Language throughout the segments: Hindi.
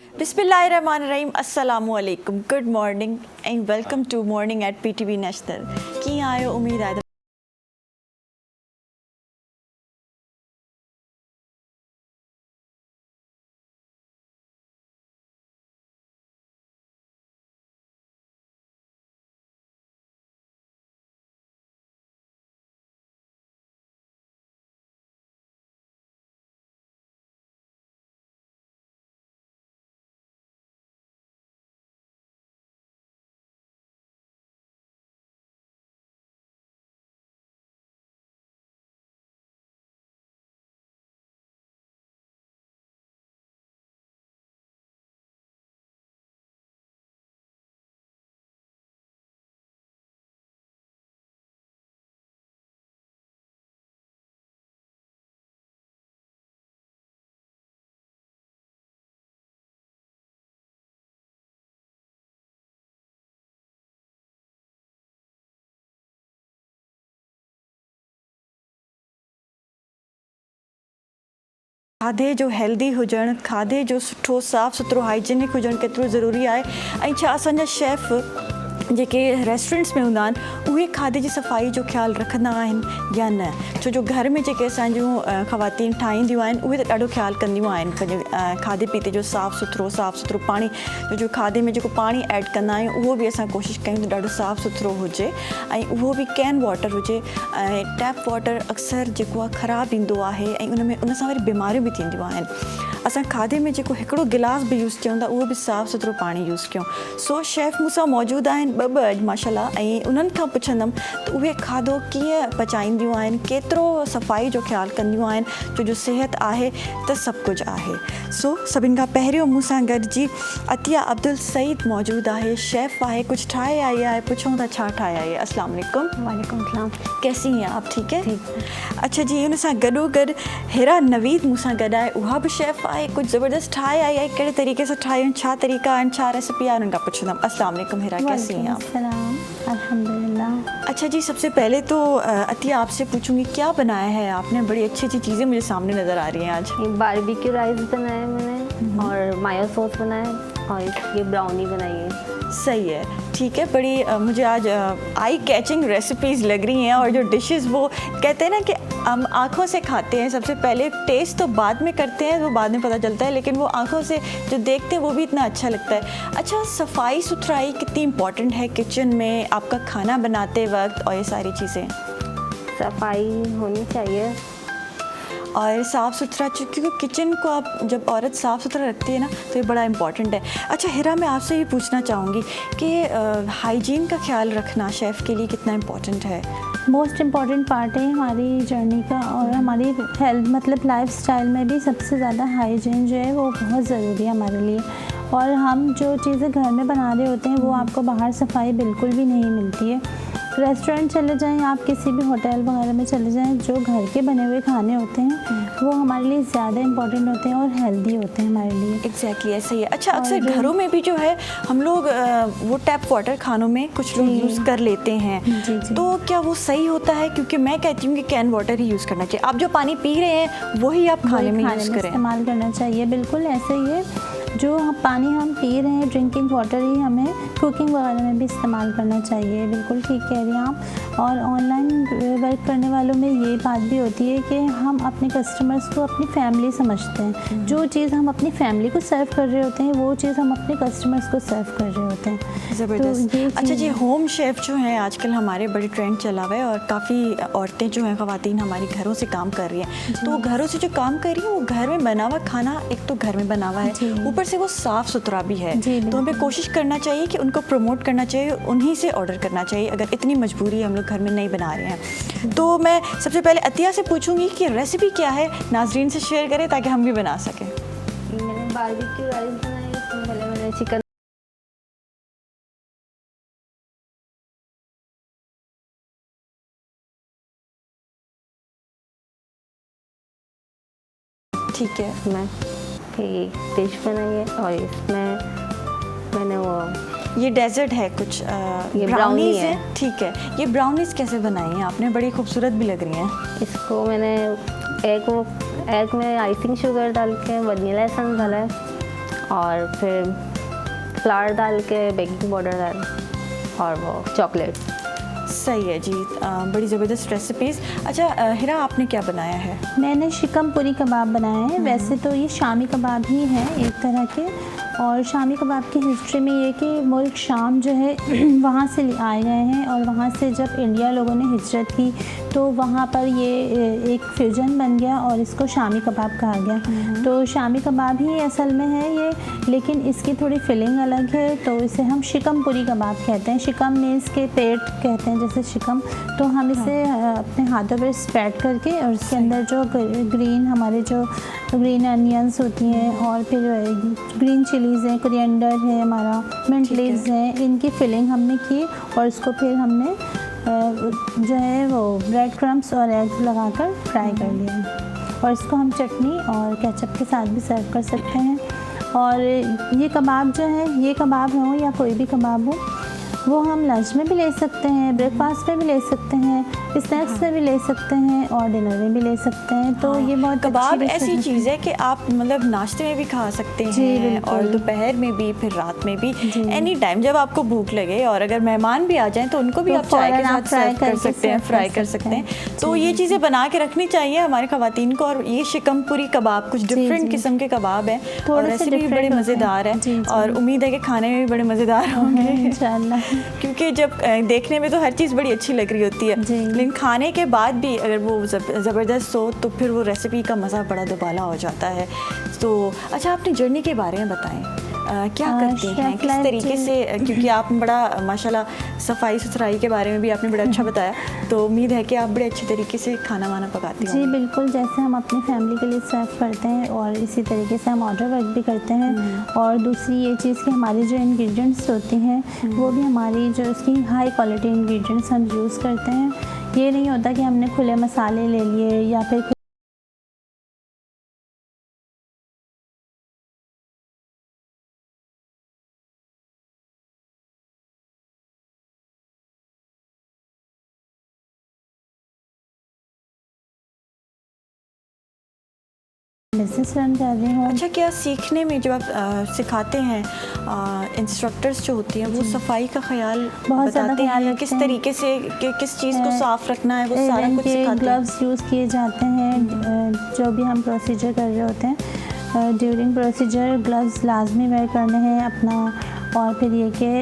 बिस्मिल्लाहिर्रहमानिर्रहीम अस्सलामु अलैकुम good morning and welcome to morning at PTV national की आयो उम्मीद है खाधे जो हेल्दी हुजण खाधे जो सुठो साफ़ सुथरो हाइजीनिक हुजण केतिरो ज़रूरी आहे ऐं छा असांजा शेफ़ जेके रेस्टोरेंट्स में हूंदा आहिनि उहे खाधे जी सफ़ाई जो ख़्यालु रखंदा आहिनि या न छो जो घर में जेके असांजूं ख़वातीन ठाहींदियूं आहिनि उहे त ॾाढो ख़्यालु कंदियूं आहिनि पंहिंजे खाधे पीते जो साफ़ सुथरो पाणी जो खाधे में जेको पाणी ऐड कंदा आहियूं उहो बि असां कोशिशि कयूं त ॾाढो साफ़ सुथरो हुजे ऐं उहो बि कैन वाटर हुजे ऐं टैप वाटर अक्सर जेको आहे ख़राबु ईंदो आहे ऐं उन सां वरी बीमारियूं बि थींदियूं आहिनि असां खाधे में जेको हिकिड़ो गिलास बि यूज़ कयूं था उहो बि साफ़ सुथरो पाणी यूज़ कयूं सो शेफ़ मूंसां मौजूदु आहिनि ॿ अॼु माशाल्लाह ऐं उन्हनि खां पुछंदमि त उहे खाधो कीअं पचाईंदियूं आहिनि केतिरो सफ़ाई जो ख़्यालु कंदियूं आहिनि छो जो सिहत आहे त सभु कुझु आहे सो सभिनि खां पहिरियों मूंसां गॾिजी अतिया अब्दुल सईद मौजूदु आहे शेफ़ आहे कुझु ठाहे आई आहे पुछूं था छा ठाहे आई आहे अस्सलाम वालेकुम। वालेकुम सलाम। कैसी हैं आप ठीक है? अच्छा जी उन सां गॾोगॾु हिरा नवीद मूंसां गॾु आहे उहा बि शेफ़ आहे कुझु ज़बरदस्त ठाहे आई आहे कहिड़े तरीक़े सां ठाहियूं छा तरीक़ा आहिनि छा रेसिपी आहे उन्हनि खां पुछंदमि अस्सलाम वालेकुम हिरा कैसी हैं आप? अल्हम्दुलिल्लाह। अच्छा जी सबसे पहले तो अतिया आपसे पूछूंगी क्या बनाया है आपने बड़ी अच्छी अच्छी चीज़ें मुझे सामने नज़र आ रही हैं आज। बारबेक्यू राइस बनाया मैंने और मायो सॉस बनाया और ये ब्राउनी बनाई है। सही है ठीक है बड़ी मुझे आज आई कैचिंग रेसिपीज़ लग रही हैं और जो डिशेस वो कहते हैं ना कि हम आँखों से खाते हैं सबसे पहले टेस्ट तो बाद में करते हैं वो बाद में पता चलता है लेकिन वो आँखों से जो देखते हैं वो भी इतना अच्छा लगता है। अच्छा सफाई सुथराई कितनी इम्पॉर्टेंट है किचन में आपका खाना बनाते वक्त और ये सारी चीज़ें? सफाई होनी चाहिए और साफ़ सुथरा क्योंकि किचन को आप जब औरत साफ़ सुथरा रखती है ना तो ये बड़ा इम्पॉर्टेंट है। अच्छा हिरा मैं आपसे ये पूछना चाहूँगी कि हाइजीन का ख्याल रखना शेफ़ के लिए कितना इम्पॉर्टेंट है? मोस्ट इम्पॉर्टेंट पार्ट है हमारी जर्नी का और हमारी हेल्थ मतलब लाइफ स्टाइल में भी सबसे ज़्यादा हाइजीन जो है वो बहुत ज़रूरी है हमारे लिए और हम जो चीज़ें घर में बना रहे होते हैं वो आपको बाहर सफाई बिल्कुल भी नहीं मिलती है। रेस्टोरेंट चले जाएं आप किसी भी होटल वगैरह में चले जाएं जो घर के बने हुए खाने होते हैं वो हमारे लिए ज़्यादा इम्पॉर्टेंट होते हैं और हेल्दी होते हैं हमारे लिए। एग्जैक्टली ऐसा ही है। अच्छा अक्सर घरों में भी जो है हम लोग वो टैप वाटर खानों में कुछ लोग यूज़ कर लेते हैं जी। तो क्या वो सही होता है क्योंकि मैं कहती हूँ कि कैन वाटर ही यूज़ करना चाहिए आप जो पानी पी रहे हैं वही आप खाने में यूज़ करें इस्तेमाल करना चाहिए बिल्कुल ऐसे ही है जो पानी हम पी रहे हैं ड्रिंकिंग वाटर ही हमें कुकिंग वगैरह में भी इस्तेमाल करना चाहिए बिल्कुल ठीक कह रही हैं आप। और ऑनलाइन वर्क करने वालों में ये बात भी होती है कि हम अपने कस्टमर्स को अपनी फैमिली समझते हैं जो चीज़ हम अपनी फैमिली को सर्व कर रहे होते हैं वो चीज़ हम अपने कस्टमर्स को सर्व कर रहे होते हैं। ज़बरदस्त। अच्छा जी होम शेफ़ जो हैं आजकल हमारे बड़े ट्रेंड चला हुआ है और काफ़ी औरतें जो हैं ख़वातीन हमारी घरों से काम कर रही हैं तो घरों से जो काम कर रही हैं वो घर में बना हुआ खाना एक तो घर में बना हुआ है ऊपर से वो साफ़ सुथरा भी है तो हमें कोशिश करना चाहिए कि उनको प्रमोट करना चाहिए उन्हीं से ऑर्डर करना चाहिए अगर इतनी मजबूरी हम लोग घर में नहीं बना रहे हैं। तो मैं सबसे पहले अतिया से पूछूंगी कि रेसिपी क्या है नाजरीन से शेयर करें ताकि हम भी बना सकें। मैंने बारबेक्यू राइस बनाया इसमें पहले मैंने चिकन ठीक है मैं डिश बनाई है और इसमें मैंने वो ये डेजर्ट है कुछ ये ब्राउनी है ठीक है ये ब्राउनीज कैसे बनाई हैं आपने बड़ी खूबसूरत भी लग रही हैं। इसको मैंने एग में आइसिंग शुगर डाल के वनीला एसेंस डाला है और फिर फ्लावर डाल के बेकिंग पाउडर डाल और वो चॉकलेट। सही है जी, बड़ी ज़बरदस्त रेसिपीज़। अच्छा हिरा, आपने क्या बनाया है? मैंने शिकम पूरी कबाब बनाए हैं। वैसे तो ये शामी कबाब ही है एक तरह के, और शामी कबाब की हिस्ट्री में ये कि मुल्क शाम जो है वहाँ से आए गए हैं, और वहाँ से जब इंडिया लोगों ने हिजरत की तो वहाँ पर ये एक फ्यूजन बन गया और इसको शामी कबाब कहा गया। तो शामी कबाब ही असल में है ये, लेकिन इसकी थोड़ी फिलिंग अलग है, तो इसे हम शिकम पूरी कबाब कहते हैं। शिकम मीन्स के पेट कहते हैं, जैसे शिकम। तो हम इसे अपने हाथों पर स्प्रेड करके, और इसके अंदर जो ग्रीन हमारे जो ग्रीन अनियंस होती हैं, और फिर ग्रीन चिलीज़ हैं, कोरिएंडर है हमारा, मिंट लीव्स हैं, इनकी फिलिंग हमने की, और इसको फिर हमने जो है वो ब्रेड क्रम्स और एग्स लगाकर फ्राई कर लिया। और इसको हम चटनी और केचप के साथ भी सर्व कर सकते हैं। और ये कबाब जो है, ये कबाब हो या कोई भी कबाब हो, वो हम लंच में भी ले सकते हैं, ब्रेकफास्ट में भी ले सकते हैं, स्नैक्स में भी ले सकते हैं, और डिनर में भी ले सकते हैं। तो ये बहुत कबाब ऐसी चीज़ है कि आप मतलब नाश्ते में भी खा सकते हैं, और दोपहर में भी, फिर रात में भी, एनी टाइम जब आपको भूख लगे, और अगर मेहमान भी आ जाएं तो उनको भी आप चाय के साथ सर्व कर सकते हैं, फ्राई कर सकते हैं। तो ये चीज़ें बना के रखनी चाहिए हमारे ख़वातीन को। और ये शिकमपुरी कबाब कुछ डिफरेंट किस्म के कबाब हैं, और रेसिपी भी बड़े मज़ेदार है, और उम्मीद है कि खाने में भी बड़े मज़ेदार होंगे इंशाल्लाह। क्योंकि जब देखने में तो हर चीज़ बड़ी अच्छी लग रही होती है, लेकिन खाने के बाद भी अगर वो ज़बरदस्त हो तो फिर वो रेसिपी का मज़ा बड़ा दुबाला हो जाता है। तो अच्छा, अपनी जर्नी के बारे में बताएं, क्या करती हैं, किस तरीके से, क्योंकि आप बड़ा माशाल्लाह सफाई सुथराई के बारे में भी आपने बड़ा अच्छा बताया, तो उम्मीद है कि आप बड़े अच्छे तरीके से खाना वाना पकाती हैं। जी बिल्कुल, जैसे हम अपनी फैमिली के लिए सर्व करते हैं, और इसी तरीके से हम ऑर्डर वर्क भी करते हैं। और दूसरी ये चीज़ कि हमारी जो इंग्रेडिएंट्स होती हैं वो भी हमारी जो उसकी हाई क्वालिटी इंग्रेडिएंट्स हम यूज़ करते हैं। ये नहीं होता कि हमने खुले मसाले ले लिए या फिर बिजनेस रन कर रही हूँ। अच्छा, क्या सीखने में जब आप सिखाते हैं, इंस्ट्रक्टर्स जो होती हैं वो सफाई का ख्याल बहुत ज़्यादा बताते ख्याल हैं, रखते किस हैं। तरीके से किस चीज़ को साफ़ रखना है, वो सारा कुछ सिखाते हैं? ग्लव्स यूज़ किए जाते हैं जो भी हम प्रोसीजर कर रहे होते हैं। ड्यूरिंग प्रोसीजर ग्लव्स लाजमी वेयर करने हैं अपना, और फिर ये कि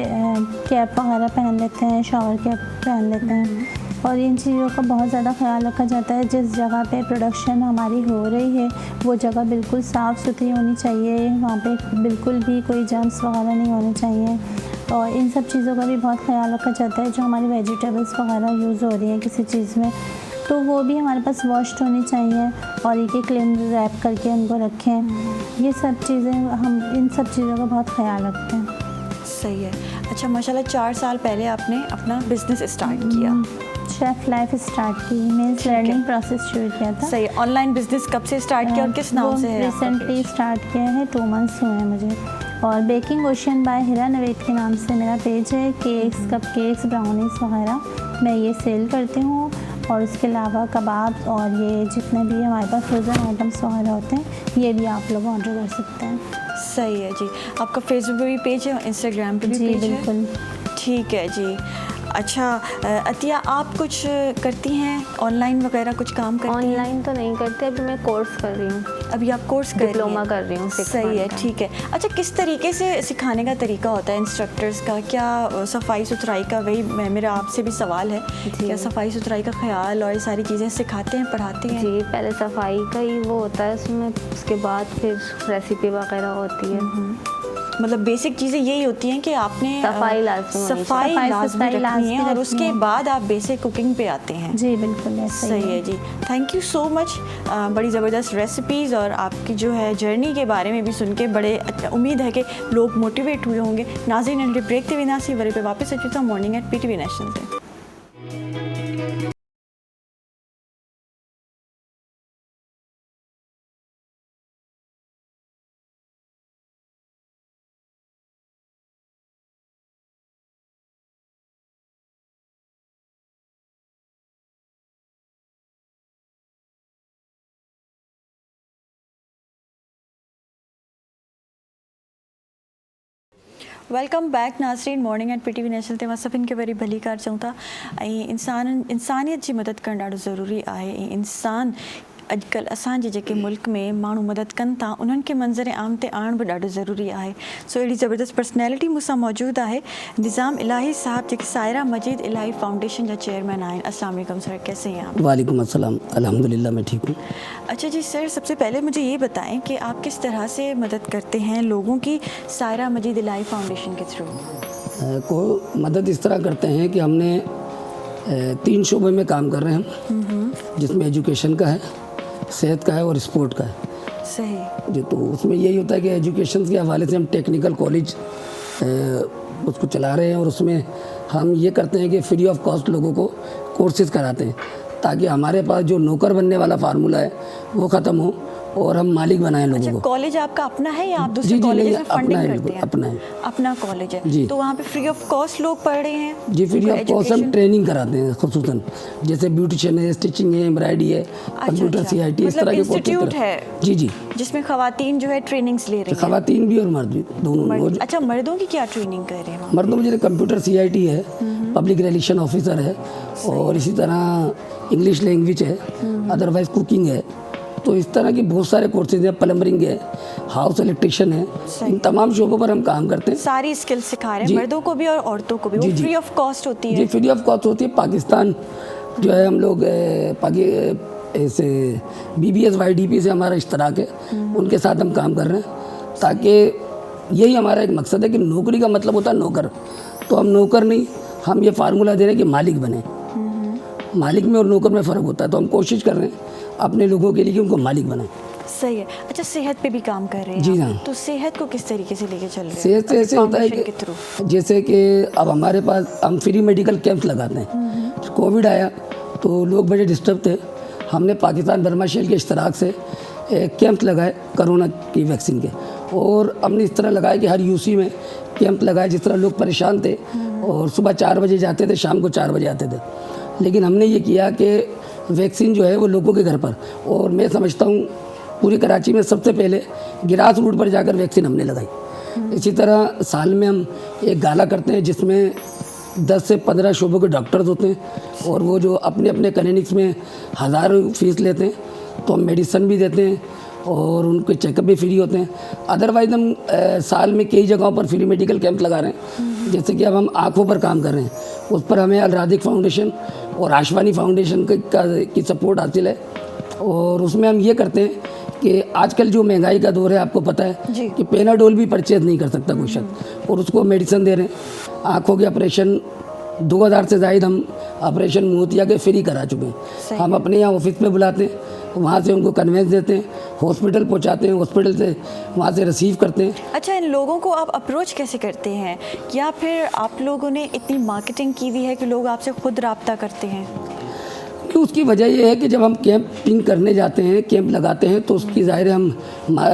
कैप वगैरह पहन लेते हैं, शावर कैप पहन लेते हैं, और इन चीज़ों का बहुत ज़्यादा ख्याल रखा जाता है। जिस जगह पे प्रोडक्शन हमारी हो रही है वो जगह बिल्कुल साफ़ सुथरी होनी चाहिए, वहाँ पे बिल्कुल भी कोई जर्म्स वगैरह नहीं होने चाहिए, और इन सब चीज़ों का भी बहुत ख्याल रखा जाता है। जो हमारी वेजिटेबल्स वगैरह यूज़ हो रही हैं किसी चीज़ में, तो वो भी हमारे पास वॉश्ड होनी चाहिए, और एक क्लीन रैप करके उनको रखें। ये सब चीज़ें, हम इन सब चीज़ों का बहुत ख्याल रखते हैं। सही है। अच्छा, माशाल्लाह 4 साल पहले आपने अपना बिजनेस स्टार्ट किया, शेफ़ लाइफ स्टार्ट की, मीन्स लर्निंग प्रोसेस शुरू किया था। सही। ऑनलाइन बिजनेस कब से स्टार्ट किया और किस नाम से है? रिसेंटली स्टार्ट किया है, 2 मंथ्स हुए हैं मुझे। और बेकिंग ओशन बाय हिरा नवेद के नाम से मेरा पेज है। केक्स, कप केक्स, ब्राउनीज वगैरह मैं ये सेल करती हूँ, और उसके अलावा कबाब और ये जितने भी हमारे पास फ्रोज़न आइटम्स वगैरह होते हैं ये भी आप लोग ऑर्डर कर सकते हैं। सही है जी। आपका फेसबुक पे भी पेज है, इंस्टाग्राम पे भी जी पेज है? बिल्कुल। ठीक है जी। अच्छा अतिया, आप कुछ करती हैं ऑनलाइन वगैरह, कुछ काम करती हैं? ऑनलाइन तो नहीं करते, अभी मैं कोर्स कर रही हूँ, अभी आप कोर्स कर रही हैं? डिप्लोमा कर रही हूँ। सही है, ठीक है। अच्छा, किस तरीके से सिखाने का तरीका होता है इंस्ट्रक्टर्स का? क्या सफाई सुथराई का, वही मेरा आपसे भी सवाल है, क्या सफाई सुथराई का ख्याल और ये सारी चीज़ें सिखाते हैं, पढ़ाते हैं? जी, पहले सफाई का ही वो होता है उसमें, उसके बाद फिर रेसिपी वगैरह होती है। मतलब बेसिक चीज़ें यही होती हैं कि आपने सफाई लाजमी रखनी है, और उसके बाद आप बेसिक कुकिंग पे आते हैं। जी बिल्कुल, ऐसा ही सही है जी। Thank you so much. बड़ी ज़बरदस्त रेसिपीज़ और आपकी जो है जर्नी के बारे में भी सुन के बड़े उम्मीद है कि लोग मोटिवेट हुए होंगे। नाज़रीन, ब्रेक थे विनासी वरी पे वापस अचूता मॉर्निंग एट PTV नेशनल ते। वेलकम बैक नाज़रीन मॉर्निंग एंड पीटीवी नेशनल ते मां सभिनि खे वरी भली कार चऊं था ऐं इंसानियत जी मदद करणु ॾाढो ज़रूरी आहे ऐं इंसान अॼुकल्ह असांजे जेके मुल्क में माण्हू मदद कनि था उन्हनि खे मंज़र आम ते आणणु बि ॾाढो ज़रूरी आहे। सो अहिड़ी ज़बरदस्त पर्सनैलिटी मूंसां मौजूदु आहे निज़ाम इलाही साहब जेके सायरा मजीद इलाही फाउंडेशन जा चेयरमैन आहिनि। अस्सलाम वालेकुम सर, कैसे हैं आप? वालेकुम अस्सलाम, अल्हम्दुलिल्लाह मैं ठीक हूँ। अच्छा जी सर, सबसे पहले मुझे ये बताएं कि आप किस तरह से मदद करते हैं लोगों की सायरा मजीद इलाही फाउंडेशन के थ्रू? को मदद इस तरह करते हैं कि हमने 3 शोबे में काम कर रहे हैं जिसमें एजुकेशन का है, सेहत का है और स्पोर्ट का है। सही जी, तो उसमें यही होता है कि एजुकेशन के हवाले से हम टेक्निकल कॉलेज उसको चला रहे हैं और उसमें हम ये करते हैं कि फ्री ऑफ कॉस्ट लोगों को कोर्सेज कराते हैं ताकि हमारे पास जो नौकर बनने वाला फार्मूला है वो ख़त्म हो और हम मालिक बनाएं लोगों अच्छा, को। कॉलेज आपका अपना है या आप जी दूसरे जी कॉलेज नहीं, में फंडिंग अपना है, करते बिल्कुल हैं? अपना है। अपना कॉलेज है जी। तो वहाँ पे फ्री ऑफ कॉस्ट लोग पढ़ रहे हैं? जी, फ्री ऑफ कॉस्ट हम एजुकेशन? ट्रेनिंग कराते हैं खुसूसन, जैसे ब्यूटिशियन है, स्टिचिंग है, एम्ब्रॉयडरी है, कंप्यूटर अच्छा। CIT इस मतलब तरह के इंस्टीट्यूट कोर्सेज है? जी जी, जिसमें खवातीन जो है ट्रेनिंग्स ले रही हैं? खवातीन भी और मर्द भी दोनों। अच्छा, मर्दों की क्या ट्रेनिंग कर रहे हैं वहाँ? मर्दों में जैसे कंप्यूटर CIT है, पब्लिक रिलेशन ऑफिसर है और इसी तरह इंग्लिश लैंग्वेज है, अदरवाइज कुकिंग है। तो इस तरह के बहुत सारे कोर्सेज हैं, प्लम्बरिंग है, हाउस इलेक्ट्रिशियन है, इन तमाम शोबों पर हम काम करते हैं। सारी स्किल्स सिखा रहे हैं जी। मर्दों को भी और औरतों को भी? वो जी, जी। फ्री ऑफ कॉस्ट होती जी, है? फ्री ऑफ कॉस्ट होती है। पाकिस्तान जो है हम लोग ऐसे BBS YDP से हमारा इश्तराक है, उनके साथ हम काम कर रहे हैं ताकि यही हमारा एक मकसद है कि नौकरी का मतलब होता है नौकर, तो हम नौकर नहीं, हम ये फार्मूला दे रहे हैं कि मालिक बने। मालिक में और नौकर में फ़र्क होता है, तो हम कोशिश कर रहे हैं अपने लोगों के लिए कि उनको मालिक बनाएं। सही है। अच्छा, सेहत पे भी काम कर रहे हैं जी आप। हाँ। तो सेहत को किस तरीके से लेके चल रहे हैं? सेहत से ऐसे होता है फाउंडेशन के थ्रू? कि जैसे कि अब हमारे पास हम फ्री मेडिकल कैंप लगाते हैं। कोविड आया तो लोग बड़े डिस्टर्ब थे, हमने पाकिस्तान बर्मा शेल के इश्तराक से एक कैंप लगाए कोरोना की वैक्सीन के, और हमने इस तरह लगाया कि हर UC में कैंप लगाए। जिस तरह लोग परेशान थे और सुबह 4 बजे जाते थे, शाम को 4 बजे आते थे, लेकिन हमने ये किया कि वैक्सीन जो है वो लोगों के घर पर, और मैं समझता हूँ पूरी कराची में सबसे पहले ग्रास रूट पर जाकर वैक्सीन हमने लगाई। इसी तरह साल में हम एक गाला करते हैं जिसमें 10 से 15 शोबों के डॉक्टर्स होते हैं और वो जो अपने अपने क्लिनिक्स में 1000 फीस लेते हैं, तो हम मेडिसन भी देते हैं और उनके चेकअप भी फ्री होते हैं। अदरवाइज़ हम साल में कई जगहों पर फ्री मेडिकल कैंप लगा रहे हैं। जैसे कि अब हम आँखों पर काम कर रहे हैं, उस पर हमें अल रादिक फाउंडेशन और आशवानी फाउंडेशन की सपोर्ट हासिल है, और उसमें हम ये करते हैं कि आजकल जो महंगाई का दौर है, आपको पता है जी। कि पेनाडोल भी परचेज नहीं कर सकता कोई शख्स, और उसको मेडिसिन दे रहे हैं। आँखों के ऑपरेशन 2000 से ज़ायद हम ऑपरेशन मोतिया के फ्री करा चुके हैं। हम अपने यहाँ ऑफिस पे बुलाते हैं, वहाँ से उनको कन्वेंस देते हैं, हॉस्पिटल पहुँचाते हैं, हॉस्पिटल से वहाँ से रिसीव करते हैं। अच्छा, इन लोगों को आप अप्रोच कैसे करते हैं, या फिर आप लोगों ने इतनी मार्केटिंग की हुई है कि लोग आपसे खुद राब्ता करते हैं? कि उसकी वजह ये है कि जब हम कैंपिंग करने जाते हैं, कैंप लगाते हैं, तो उसकी ज़ाहिर है हम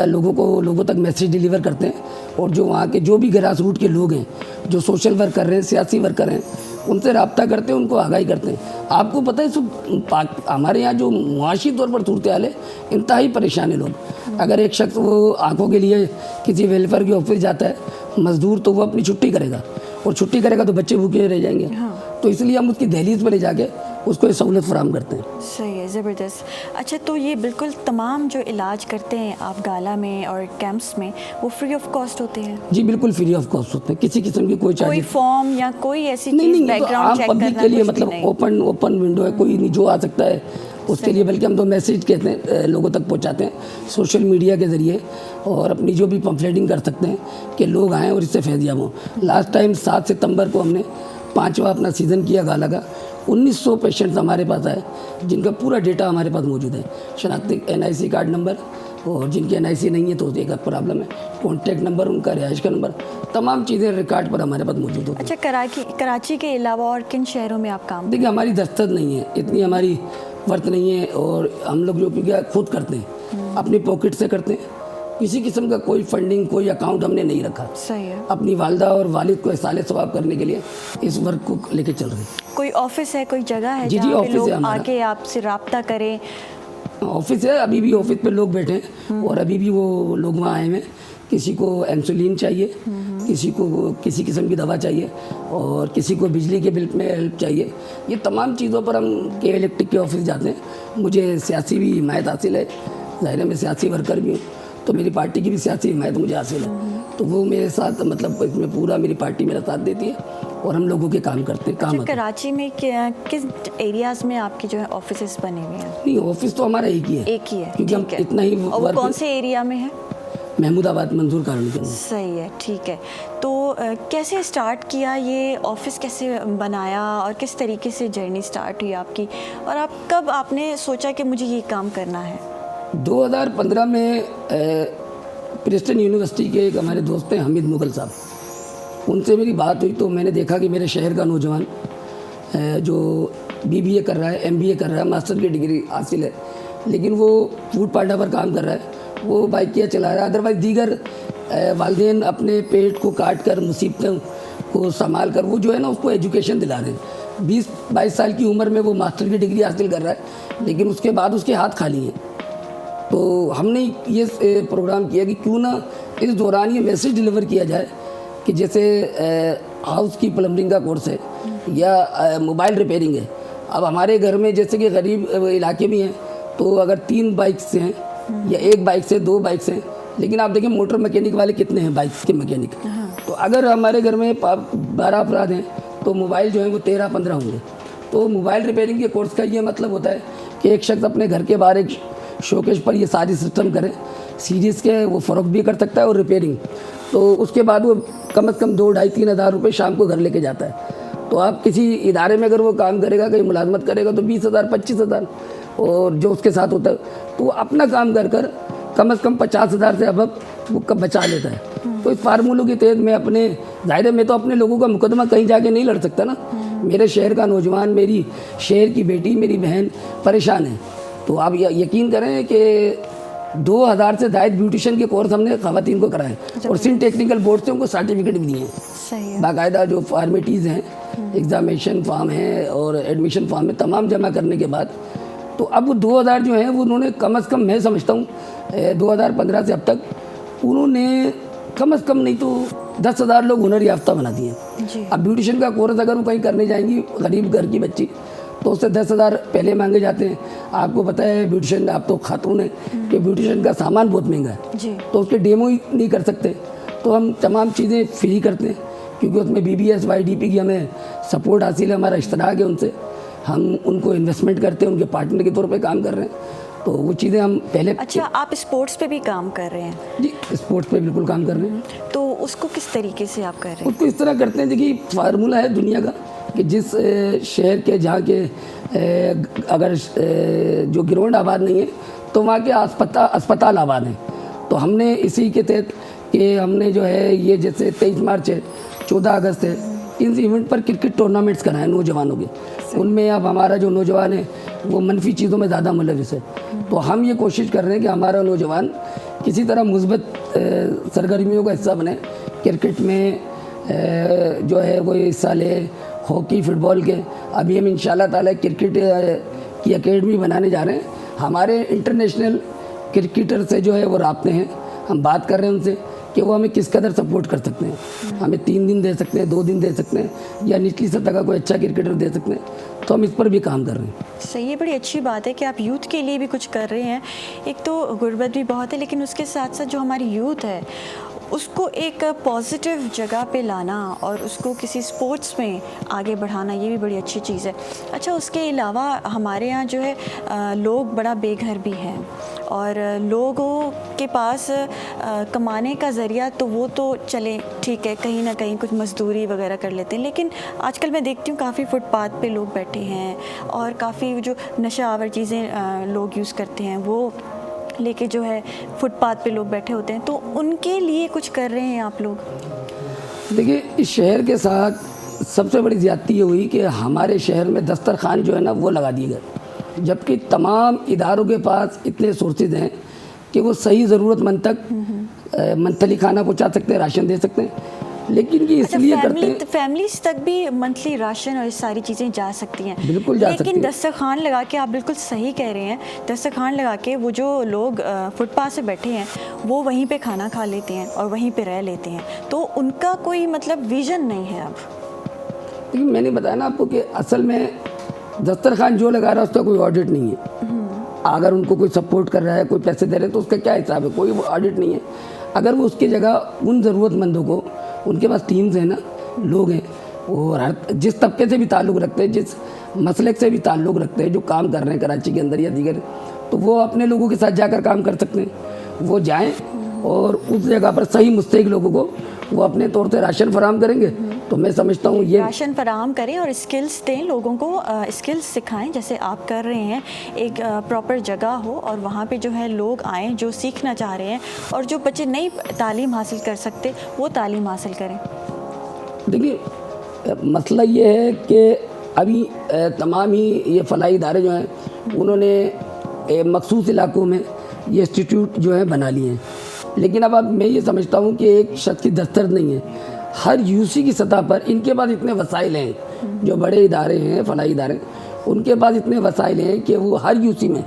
लोगों तक मैसेज डिलीवर करते हैं, और जो वहाँ के जो भी ग्रास रूट के लोग हैं, जो सोशल वर्क कर रहे हैं, सियासी वर्क कर रहे हैं, उनसे रब्ता करते हैं, उनको आगाही करते हैं। आपको पता है हमारे यहाँ जो मुआशी तौर पर सूरत हाल है, इंतहाई परेशान है लोग। अगर एक शख्स वो आँखों के लिए किसी वेलफेयर के ऑफिस जाता है मजदूर, तो वो अपनी छुट्टी करेगा, और छुट्टी करेगा तो बच्चे भूखे रह जाएंगे। तो इसलिए हम उसकी दहलीज पर ले जाके उसको ये सहूलत फराहम करते हैं। सही है, ज़बरदस्त। अच्छा, तो ये बिल्कुल तमाम जो इलाज करते हैं आप गाला में और कैंप्स में, वो फ्री ऑफ कॉस्ट होते हैं? जी बिल्कुल फ्री ऑफ कॉस्ट होते हैं, किसी किस्म की कोई कोई चार्ज फॉर्म या कोई ऐसी नहीं, चीज़ ये तो बैकग्राउंड आम चेक पब्लिक करना के लिए कुछ भी मतलब नहीं? ओपन विंडो है, कोई नहीं जो आ सकता है उसके लिए, बल्कि हम तो मैसेज कहते हैं लोगों तक पहुंचाते हैं सोशल मीडिया के ज़रिए, और अपनी जो भी पम्फलेटिंग कर सकते हैं कि लोग आएँ और इससे फैज़याब हों। लास्ट टाइम 7 सितंबर को हमने 5वां अपना सीज़न किया गाला का। 1900 पेशेंट्स हमारे पास आए जिनका पूरा डेटा हमारे पास मौजूद है, शनाख्ती NIC कार्ड नंबर, और जिनकी NIC नहीं है तो एक प्रॉब्लम है, कॉन्टैक्ट नंबर, उनका रिहाइश का नंबर, तमाम चीज़ें रिकॉर्ड पर हमारे पास मौजूद होती हैं। अच्छा, कराची के अलावा और किन शहरों में आप काम? देखिए, हमारी दस्तखत नहीं है, इतनी हमारी वर्थ नहीं है, और हम लोग जो क्योंकि खुद करते हैं, अपनी पॉकेट से करते हैं, किसी किस्म का कोई फंडिंग, कोई अकाउंट हमने नहीं रखा। सही है। अपनी वालदा और वालिद को साले सवाब करने के लिए इस वर्क को लेके चल रहे हैं। कोई ऑफिस है, कोई जगह है जी, जहाँ पे ऑफिस है लोग हमारा। आके आपसे राब्ता करें? ऑफिस है, अभी भी ऑफिस पे लोग बैठे हैं, और अभी भी वो लोग वहाँ आए हुए हैं किसी को इंसुलिन चाहिए, किसी को किसी किस्म की दवा चाहिए और किसी को बिजली के बिल में हेल्प चाहिए। ये तमाम चीज़ों पर हम के इलेक्ट्रिक के ऑफिस जाते हैं। मुझे सियासी भी हिमायत हासिल है, ज़ाहिर है मैं सियासी वर्कर भी हूँ, तो मेरी पार्टी की भी सियासी हिमायत मुझे हासिल है। तो वो मेरे साथ मतलब इसमें पूरा मेरी पार्टी मेरा साथ देती है और हम लोगों के काम करते हैं। काम कराची में किस एरियाज़ में आपके जो है ऑफिसेस बने हुए हैं? नहीं, ऑफिस तो हमारा एक ही है, एक ही है, क्योंकि हम इतना ही और वो कौन से एरिया में है? महमूदाबाद, मंजूर कॉलोनी के अंदर। सही है, ठीक है। तो कैसे स्टार्ट किया ये ऑफिस, कैसे बनाया और किस तरीके से जर्नी स्टार्ट हुई आपकी, और आप कब आपने सोचा कि मुझे ये काम करना है? 2015 में प्रिंसटन यूनिवर्सिटी के एक हमारे दोस्त हैं हमीद मुगल साहब, उनसे मेरी बात हुई तो मैंने देखा कि मेरे शहर का नौजवान जो BBA कर रहा है, MBA कर रहा है, मास्टर की डिग्री हासिल है, लेकिन वो फूड पांडा पर काम कर रहा है, वो बाइकिया चला रहा है। अदरवाइज़ दीगर वालिदैन अपने पेट को काट कर, मुसीबतों को संभाल कर वो जो है ना उसको एजुकेशन दिला रहे हैं। 20-22 साल की उम्र में वो मास्टर की डिग्री हासिल कर रहा है, लेकिन उसके बाद उसके हाथ खाली हैं। तो हमने ये प्रोग्राम किया कि क्यों ना इस दौरान ये मैसेज डिलीवर किया जाए कि जैसे हाउस की प्लम्बिंग का कोर्स है या मोबाइल रिपेयरिंग है। अब हमारे घर में जैसे कि गरीब इलाके भी हैं, तो अगर 3 बाइक्स हैं या 1 बाइक से 2 बाइक्स हैं, लेकिन आप देखिए मोटर मैकेनिक वाले कितने हैं, बाइक्स के मैकेनिक। तो अगर हमारे घर में 12 अफराद हैं तो मोबाइल जो है वो 13-15 होंगे। तो मोबाइल रिपेयरिंग के कोर्स का ये मतलब होता है कि एक शख्स अपने घर के बाहर एक शोकेस पर ये सारी सिस्टम करे, सीरीज़ के वो फ़रोख्त भी कर सकता है और रिपेयरिंग। तो उसके बाद वो कम से कम 2-2,5-3 हज़ार रुपये शाम को घर लेके जाता है। तो आप किसी इदारे में अगर वो काम करेगा, कहीं मुलाजमत करेगा तो 20,000 25,000, और जो उसके साथ होता है तो वो अपना काम कर कर कम से कम 50,000 से अब वो बचा लेता है। तो इस फार्मूलों के तहत मैं अपने, ज़ाहिर है मैं तो अपने लोगों का मुकदमा कहीं जाके नहीं लड़ सकता ना। मेरे शहर का नौजवान, मेरी शहर की बेटी, मेरी बहन परेशान है। तो आप यकीन करें कि 2000 से ज़ायद ब्यूटिशियन के कोर्स हमने ख़वातीन को कराए और सिंध टेक्निकल बोर्ड से उनको सर्टिफिकेट भी दिए हैं। सही है। बाकायदा जो फॉर्मेलिटीज़ हैं, एग्जामिनेशन फॉर्म है और एडमिशन फॉर्म है, तमाम जमा करने के बाद तो अब वो 2000 जो है वो उन्होंने कम से कम, मैं समझता हूँ 2015 से अब तक उन्होंने कम से कम नहीं तो 10,000 लोग हुनर याफ्ता बना दिए। अब ब्यूटिशियन का कोर्स अगर वो कहीं करने जाएंगी गरीब घर की बच्ची तो उससे 10,000 पहले मांगे जाते हैं। आपको पता है ब्यूटिशियन, आप तो खातून है कि ब्यूटिशियन का सामान बहुत महंगा है जी। तो उसके डेमो ही नहीं कर सकते। तो हम तमाम चीज़ें फ्री करते हैं क्योंकि उसमें BBS YDP की हमें सपोर्ट हासिल है, हमारा इश्तराक है उनसे। हम उनको इन्वेस्टमेंट करते हैं, उनके पार्टनर के तौर पे काम कर रहे हैं। तो वो चीज़ें हम पहले। अच्छा, आप स्पोर्ट्स पे भी काम कर रहे हैं? जी, स्पोर्ट्स पे बिल्कुल काम कर रहे हैं। तो उसको किस तरीके से आप कर रहे हैं? उसको इस तरह करते हैं, देखिए फार्मूला है दुनिया का कि जिस शहर के जहाँ के अगर जो ग्राउंड आबाद नहीं है तो वहाँ के अस्पताल आबाद हैं। तो हमने इसी के तहत कि हमने जो है ये जैसे 23 मार्च है, 14 अगस्त है, इन इवेंट पर क्रिकेट टूर्नामेंट्स कराए नौजवानों के। उनमें अब हमारा जो नौजवान है वो मनफी चीज़ों में ज़्यादा मुलविस है। तो हम ये कोशिश कर रहे हैं कि हमारा नौजवान किसी तरह मुस्बत सरगर्मियों का हिस्सा बने। क्रिकेट में जो है वो हिस्सा ले, हॉकी, फुटबॉल के। अभी हम इंशाल्लाह ताला क्रिकेट की एकेडमी बनाने जा रहे हैं। हमारे इंटरनेशनल क्रिकेटर से जो है वो राब्ते हैं, हम बात कर रहे हैं उनसे कि वो हमें किस कदर सपोर्ट कर सकते हैं। हमें 3 दिन दे सकते हैं, 2 दिन दे सकते हैं, या निचली सतह का कोई अच्छा क्रिकेटर दे सकते हैं। तो हम इस पर भी काम कर रहे हैं। सही है, बड़ी अच्छी बात है कि आप यूथ के लिए भी कुछ कर रहे हैं। एक तो गुर्बत भी बहुत है, लेकिन उसके साथ साथ जो हमारी यूथ है उसको एक पॉजिटिव जगह पे लाना और उसको किसी स्पोर्ट्स में आगे बढ़ाना, ये भी बड़ी अच्छी चीज़ है। अच्छा, उसके अलावा हमारे यहाँ जो है लोग बड़ा बेघर भी हैं और लोगों के पास कमाने का ज़रिया तो वो तो चले ठीक है, कहीं ना कहीं कुछ मज़दूरी वगैरह कर लेते हैं, लेकिन आजकल मैं देखती हूँ काफ़ी फुटपाथ पे लोग बैठे हैं और काफ़ी जो नशा आवर चीज़ें लोग यूज़ करते हैं वो लेके जो है फुटपाथ पे लोग बैठे होते हैं। तो उनके लिए कुछ कर रहे हैं आप लोग? देखिए, इस शहर के साथ सबसे बड़ी ज़्यादती ये हुई कि हमारे शहर में दस्तरखान जो है ना वो लगा दिए गए, जबकि तमाम इदारों के पास इतने सोर्सेज हैं कि वो सही ज़रूरतमंद तक मंथली खाना पहुंचा सकते हैं, राशन दे सकते हैं। लेकिन ये इसलिए करते हैं, फैमिलीज तक भी मंथली राशन और ये सारी चीज़ें जा सकती हैं, बिल्कुल जा सकती लेकिन हैं। दस्तरखान लगा के, आप बिल्कुल सही कह रहे हैं, दस्तरखान लगा के वो जो लोग फुटपाथ से बैठे हैं वो वहीं पे खाना खा लेते हैं और वहीं पे रह लेते हैं, तो उनका कोई मतलब विजन नहीं है अब। लेकिन मैंने बताया ना आपको कि असल में दस्तरखान जो लगा रहा है उसका कोई ऑडिट नहीं है। अगर उनको कोई सपोर्ट कर रहा है, कोई पैसे दे रहे हैं, तो उसका क्या हिसाब है, कोई ऑडिट नहीं है। अगर वो उसकी जगह उन ज़रूरतमंदों को, उनके पास टीम्स हैं ना, लोग हैं, और हर जिस तबके से भी ताल्लुक़ रखते हैं, जिस मसलक से भी ताल्लुक़ रखते हैं, जो काम कर रहे हैं कराची के अंदर या दीगर, तो वो अपने लोगों के साथ जाकर काम कर सकते हैं। वो जाएं और उस जगह पर सही मुस्तहिक लोगों को वो अपने तौर से राशन फराहम करेंगे, तो मैं समझता हूँ ये राशन फराहम करें और स्किल्स दें लोगों को, स्किल्स सिखाएं जैसे आप कर रहे हैं। एक प्रॉपर जगह हो और वहाँ पे जो है लोग आएँ जो सीखना चाह रहे हैं, और जो बच्चे नई तालीम हासिल कर सकते वो तालीम हासिल करें। देखिए मसला ये है कि अभी तमाम ही ये फलाही इदारे जो हैं उन्होंने मखसूस इलाकों में ये इंस्टीट्यूट जो है बना लिए हैं, लेकिन अब मैं ये समझता हूँ कि एक शख्स की दस्तरद नहीं है। हर यूसी की सतह पर इनके पास इतने वसाइल हैं, जो बड़े इदारे हैं फलाही इदारे, उनके पास इतने वसाइल हैं कि वो हर यूसी में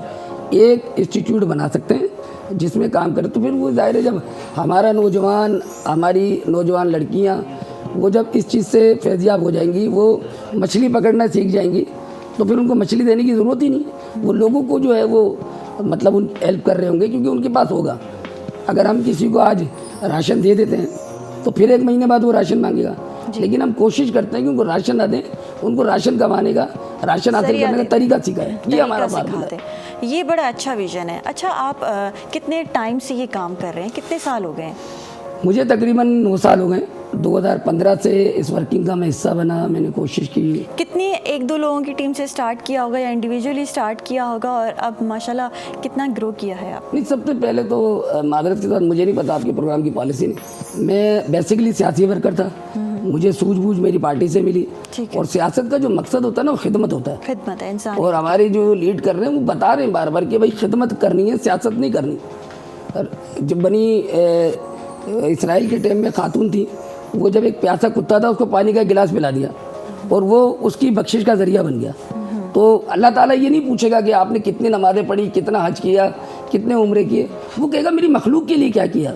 एक इंस्टीट्यूट बना सकते हैं जिसमें काम करें। तो फिर वो ज़ाहिर है जब हमारा नौजवान, हमारी नौजवान लड़कियां वो जब इस चीज़ से फैज़याब हो जाएंगी, वो मछली पकड़ना सीख जाएंगी, तो फिर उनको मछली देने की ज़रूरत ही नहीं। वो लोगों को जो है वो मतलब उन हेल्प कर रहे होंगे क्योंकि उनके पास होगा। अगर हम किसी को आज राशन दे देते हैं तो फिर 1 महीने बाद वो राशन मांगेगा, लेकिन हम कोशिश करते हैं कि उनको राशन ना दें, उनको राशन कमाने का, राशन हासिल करने का तरीका सिखाएं। ये हमारा फार्मूला है। ये बड़ा अच्छा विजन है। अच्छा, आप कितने टाइम से ये काम कर रहे हैं, कितने साल हो गए हैं? मुझे तकरीबन 9 साल हो गए। 2015 से इस वर्किंग का मैं हिस्सा बना, मैंने कोशिश की। कितनी 1-2 लोगों की टीम से स्टार्ट किया होगा या इंडिविजुअली स्टार्ट किया होगा, और अब माशाल्लाह कितना ग्रो किया है आप? नहीं, सबसे पहले तो मादरत के साथ मुझे नहीं पता आपके प्रोग्राम की पॉलिसी नहीं। मैं बेसिकली सियासी वर्कर था, मुझे सूझबूझ मेरी पार्टी से मिली, और सियासत का जो मकसद होता है ना वो खिदमत होता है। खिदमत है इंसान। और हमारे जो लीड कर रहे हैं वो बता रहे हैं बार बार कि भाई खिदमत करनी है, सियासत नहीं करनी। और जब बनी इसराइल के टाइम में खातून थी, वो जब एक प्यासा कुत्ता था उसको पानी का गिलास पिला दिया और वो उसकी बख्शिश का ज़रिया बन गया। तो अल्लाह ताला ये नहीं पूछेगा कि आपने कितनी नमाज़ें पढ़ी, कितना हज किया, कितने उम्रे किए, वो कहेगा मेरी मखलूक के लिए क्या किया।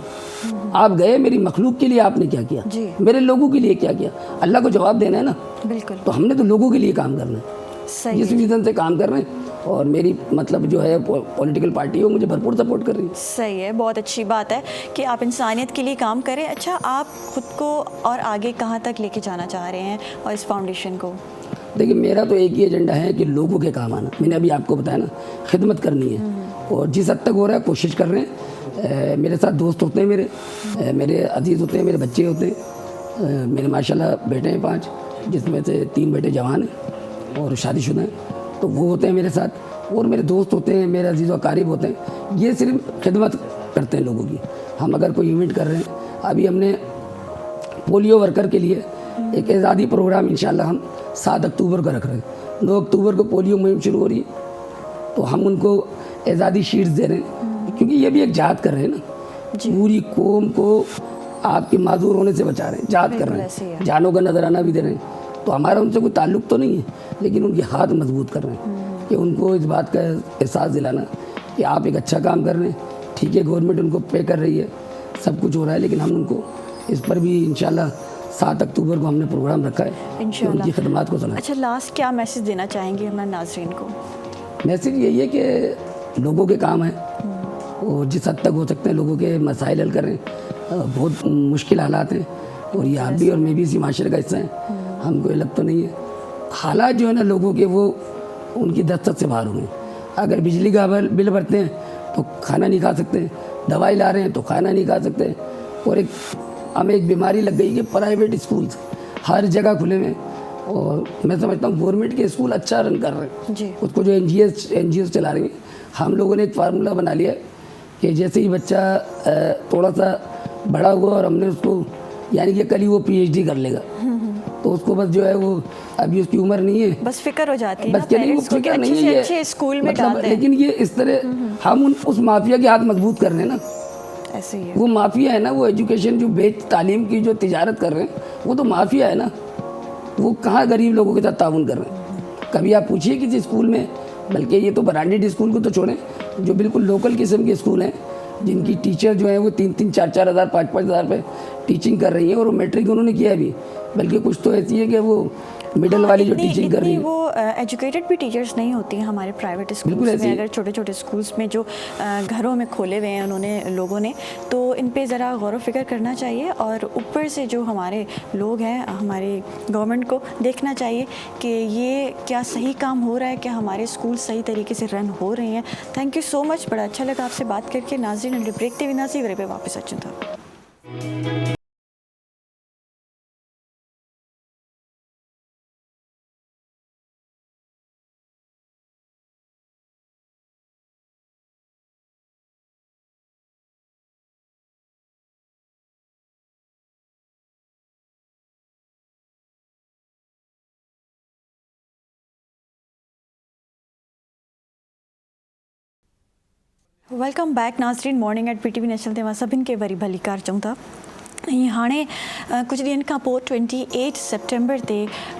आप गए, मेरी मखलूक के लिए आपने क्या किया, मेरे लोगों के लिए क्या किया। अल्लाह को जवाब देना है ना। बिल्कुल। तो हमने तो लोगों के लिए काम करना है, जिस विजन से काम कर रहे हैं, और मेरी मतलब जो है पॉलिटिकल पार्टी है वो मुझे भरपूर सपोर्ट कर रही है। सही है, बहुत अच्छी बात है कि आप इंसानियत के लिए काम करें। अच्छा, आप खुद को और आगे कहाँ तक लेके जाना चाह रहे हैं और इस फाउंडेशन को? देखिए, मेरा तो एक ही एजेंडा है कि लोगों के काम आना। मैंने अभी आपको बताया ना, खिदमत करनी है, और जिस हद तक हो रहा है कोशिश कर रहे हैं। मेरे साथ दोस्त होते हैं, मेरे अजीज़ होते हैं, मेरे बच्चे होते हैं। मेरे माशाल्लाह बेटे हैं 5, जिसमें से 3 बेटे जवान हैं और शादीशुदा हैं, तो वो होते हैं मेरे साथ। और मेरे दोस्त होते हैं, मेरे अजीज़ व क़रीब होते हैं, ये सिर्फ खिदमत करते हैं लोगों की। हम अगर कोई इवेंट कर रहे हैं, अभी हमने पोलियो वर्कर के लिए एक आज़ादी प्रोग्राम इंशाल्लाह हम 7 अक्टूबर को रख रहे हैं। 9 अक्टूबर को पोलियो मुहिम शुरू हो रही है, तो हम उनको आज़ादी शीट्स दे रहे हैं, क्योंकि ये भी एक जहाद कर रहे हैं ना, पूरी कौम को आपके माजूर होने से बचा रहे हैं, जहाद कर रहे हैं, जानों का नजराना भी दे रहे हैं। तो हमारा उनसे कोई ताल्लुक़ तो नहीं है, लेकिन उनके हाथ मजबूत कर रहे हैं कि उनको इस बात का एहसास दिलाना कि आप एक अच्छा काम कर रहे हैं। ठीक है, गवर्नमेंट उनको पे कर रही है, सब कुछ हो रहा है, लेकिन हम उनको इस पर भी इंशाल्लाह 7 अक्टूबर को हमने प्रोग्राम रखा है इंशाल्लाह उनकी खदमात को सुना। अच्छा, लास्ट क्या मैसेज देना चाहेंगे हमारे नाज़रीन को? मैसेज यही है कि लोगों के काम है, और जिस हद तक हो सकते हैं लोगों के मसाइल हल करें। बहुत मुश्किल हालात हैं, और ये आप भी और मैं भी इसी माशरे का हिस्सा हैं, हमको ये लग तो नहीं है। हालात जो है ना लोगों के, वो उनकी दस्तक से बाहर हो गए। अगर बिजली का बिल भरते हैं तो खाना नहीं खा सकते, दवाई ला रहे हैं तो खाना नहीं खा सकते, और हमें एक बीमारी लग गई कि प्राइवेट स्कूल हर जगह खुले हुए। और मैं समझता हूँ गवर्नमेंट के स्कूल अच्छा रन कर रहे हैं, उसको जो एन चला रही हैं। हम लोगों ने एक फार्मूला बना लिया है कि जैसे ही बच्चा थोड़ा सा बड़ा हुआ और हमने उसको, यानी कि कल ही वो PhD कर लेगा, तो उसको बस जो है वो अभी उसकी उम्र नहीं है, बस फिक्र हो जाती है, बस के लिए वो फिक्र नहीं है, अच्छे स्कूल में मतलब, डालते हैं। लेकिन ये इस तरह हम उस माफिया के हाथ मजबूत कर रहे हैं ना, ऐसे ही है। वो माफिया है ना, वो एजुकेशन जो बेच तालीम की जो तिजारत कर रहे हैं वो तो माफिया है ना। वो कहाँ गरीब लोगों के साथ ताउन कर रहे हैं? कभी आप पूछिए किसी स्कूल में, बल्कि ये तो ब्रांडेड स्कूल को तो छोड़ें, जो बिल्कुल लोकल किस्म के स्कूल हैं जिनकी टीचर जो है वो 3-3, 4-4 हज़ार, 5-5 हज़ार पे टीचिंग कर रही हैं, और वो मैट्रिक उन्होंने किया भी, बल्कि कुछ तो ऐसी है कि वो मिडल वाली जो टीचिंग कर रही है। वो एजुकेटेड भी टीचर्स नहीं होती हैं हमारे प्राइवेट स्कूल्स में। अगर छोटे छोटे स्कूल्स में जो घरों में खोले हुए हैं उन्होंने लोगों ने, तो इन पे ज़रा गौर व फिक्र करना चाहिए। और ऊपर से जो हमारे लोग हैं, हमारे गवर्नमेंट को देखना चाहिए कि ये क्या सही काम हो रहा है, क्या हमारे स्कूल सही तरीके से रन हो रहे हैं। थैंक यू सो मच, बड़ा अच्छा लगा आपसे बात करके। नाज़रीन ब्रेक ते विनासी वरे पे वापस अचूं था। वेलकम बैक नाज़रीन। मॉर्निंग एट PTV नेशनल ते मां सभिनि खे वरी भलीकार चऊं था। ऐं हाणे कुझु ॾींहंनि खां पोइ 28 सेप्टेम्बर ते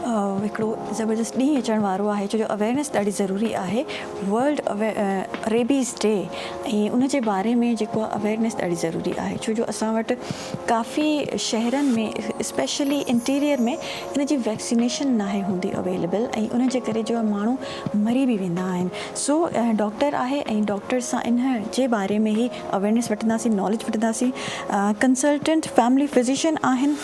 हिकिड़ो ज़बरदस्त ॾींहुं अचण वारो आहे, छो जो अवेयरनेस ॾाढी ज़रूरी आहे, वर्ल्ड रेबीज़ डे। ऐं उन जे बारे में जेको अवेयरनेस ॾाढी ज़रूरी आहे, छो जो असां वटि काफ़ी शहरनि में स्पेशली इंटीरियर में इन जी वैक्सीनेशन नाहे हूंदी अवेलेबल, ऐं उन जे करे जो माण्हू मरी बि वेंदा आहिनि। सो डॉक्टर आहे ऐं डॉक्टर सां इन जे बारे में ई अवेयरनेस वठंदासीं, नॉलेज वठंदासीं। कंसल्टेंट फैमिली फिजिशियन आहिनि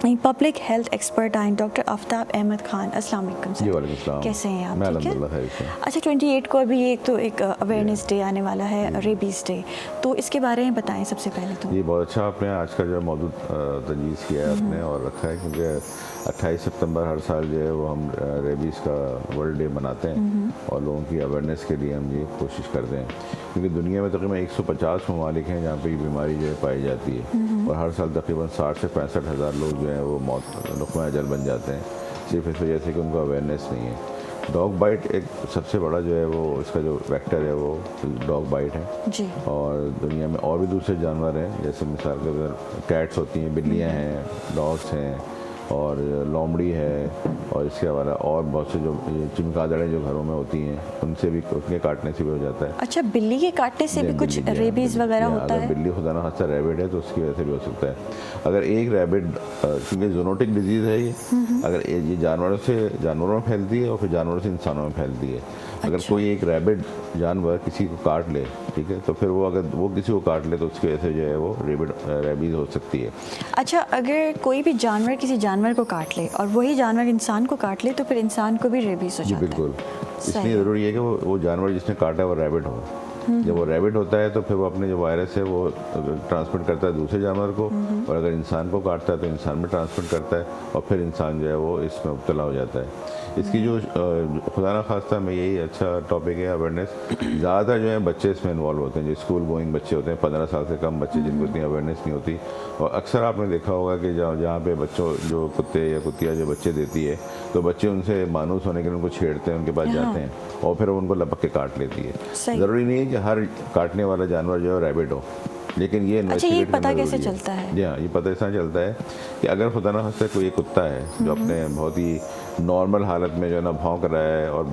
ऐं पब्लिक हेल्थ एक्सपर्ट आहिनि डॉक्टर आफ्ताब अहमद खान। अस्सलाम वालेकुम सर। जी वालेकुम सलाम। कैसे हैं आप? मैं ठीक है? अल्हम्दुलिल्लाह खैर से। अच्छा, 28 को अभी एक अवेयरनेस डे आने वाला है, रेबीज़ डे, तो इसके बारे में बताएं सबसे पहले तो। ये बहुत अच्छा आपने आज का जो मौजूद तजवीज़ किया है आपने और रखा है, क्योंकि 28 सितंबर हर साल जो है वो हम रेबीज़ का वर्ल्ड डे मनाते हैं और लोगों की अवेयरनेस के लिए हम ये कोशिश करते हैं, क्योंकि दुनिया में तकरीबन 150 ममालिक हैं जहाँ पे ये बीमारी जो है पाई जाती है, और हर साल तकरीबन 60 से 65 हज़ार लोग जो हैं वो मौत नुक़्मा अजल बन जाते हैं, सिर्फ इस वजह से कि उनको अवेयरनेस नहीं है। डॉग बाइट एक सबसे बड़ा जो है वो इसका जो वेक्टर है वो डॉग बाइट है जी। और दुनिया में और भी दूसरे जानवर हैं, जैसे मिसाल के तौर कैट्स होती हैं, बिल्लियाँ हैं, डॉग्स हैं और लोमड़ी है, और इसके अलावा और बहुत से जो चमगादड़ें जो घरों में होती हैं उनसे भी, उनके काटने से भी हो जाता है। अच्छा, बिल्ली के काटने से भी कुछ रेबीज़ वगैरह होता है? अगर बिल्ली खुदा ना खास्ता रैबिट है तो उसकी वजह से भी हो सकता है। अगर एक रैबिट, क्योंकि जोनोटिक डिजीज़ है ये, अगर ये जानवरों में फैलती है और फिर जानवरों से इंसानों में फैलती है। अगर कोई एक रैबिट जानवर किसी को काट ले, ठीक है, तो फिर वो अगर वो किसी को काट ले तो उसकी वजह से जो है वो रेबीज़ हो सकती है। अच्छा, अगर कोई भी जानवर किसी जानवर को काट ले और वही जानवर इंसान को काट ले तो फिर इंसान को भी रेबीज़ हो जी जाता है? बिल्कुल। इसलिए ज़रूरी है कि वो जानवर जिसने काटा है वो रैबिट हो। जब वो रैबिट होता है तो फिर वो अपने जो वायरस है वो ट्रांसमिट करता है दूसरे जानवर को, और अगर इंसान को काटता है तो इंसान में ट्रांसमिट करता है और फिर इंसान जो है वो इसमें मुब्तला हो जाता है। इसकी जो खुदा ना खास्ता में यही अच्छा टॉपिक है अवेयरनेस। ज़्यादातर जो है बच्चे इसमें इन्वॉल्व होते हैं, जो स्कूल गोइंग बच्चे होते हैं, 15 साल से कम बच्चे जिनको इतनी अवेयरनेस नहीं होती। और अक्सर आपने देखा होगा कि जहाँ पे बच्चों जो कुत्ते या कुत्तियाँ जो बच्चे देती है तो बच्चे उनसे मानूस होने के लिए उनको छेड़ते हैं, उनके पास जाते हैं और फिर उनको लपक के काट लेती है। ज़रूरी नहीं है कि हर काटने वाला जानवर जो है रैबिट हो, लेकिन ये अच्छा, ये पता कैसे चलता है? जी हाँ, ये पता ऐसा चलता है कि अगर खुदा ना खास्ता कोई कुत्ता है जो अपने बहुत ही नॉर्मल हालत में जो है ना भौंक रहा है और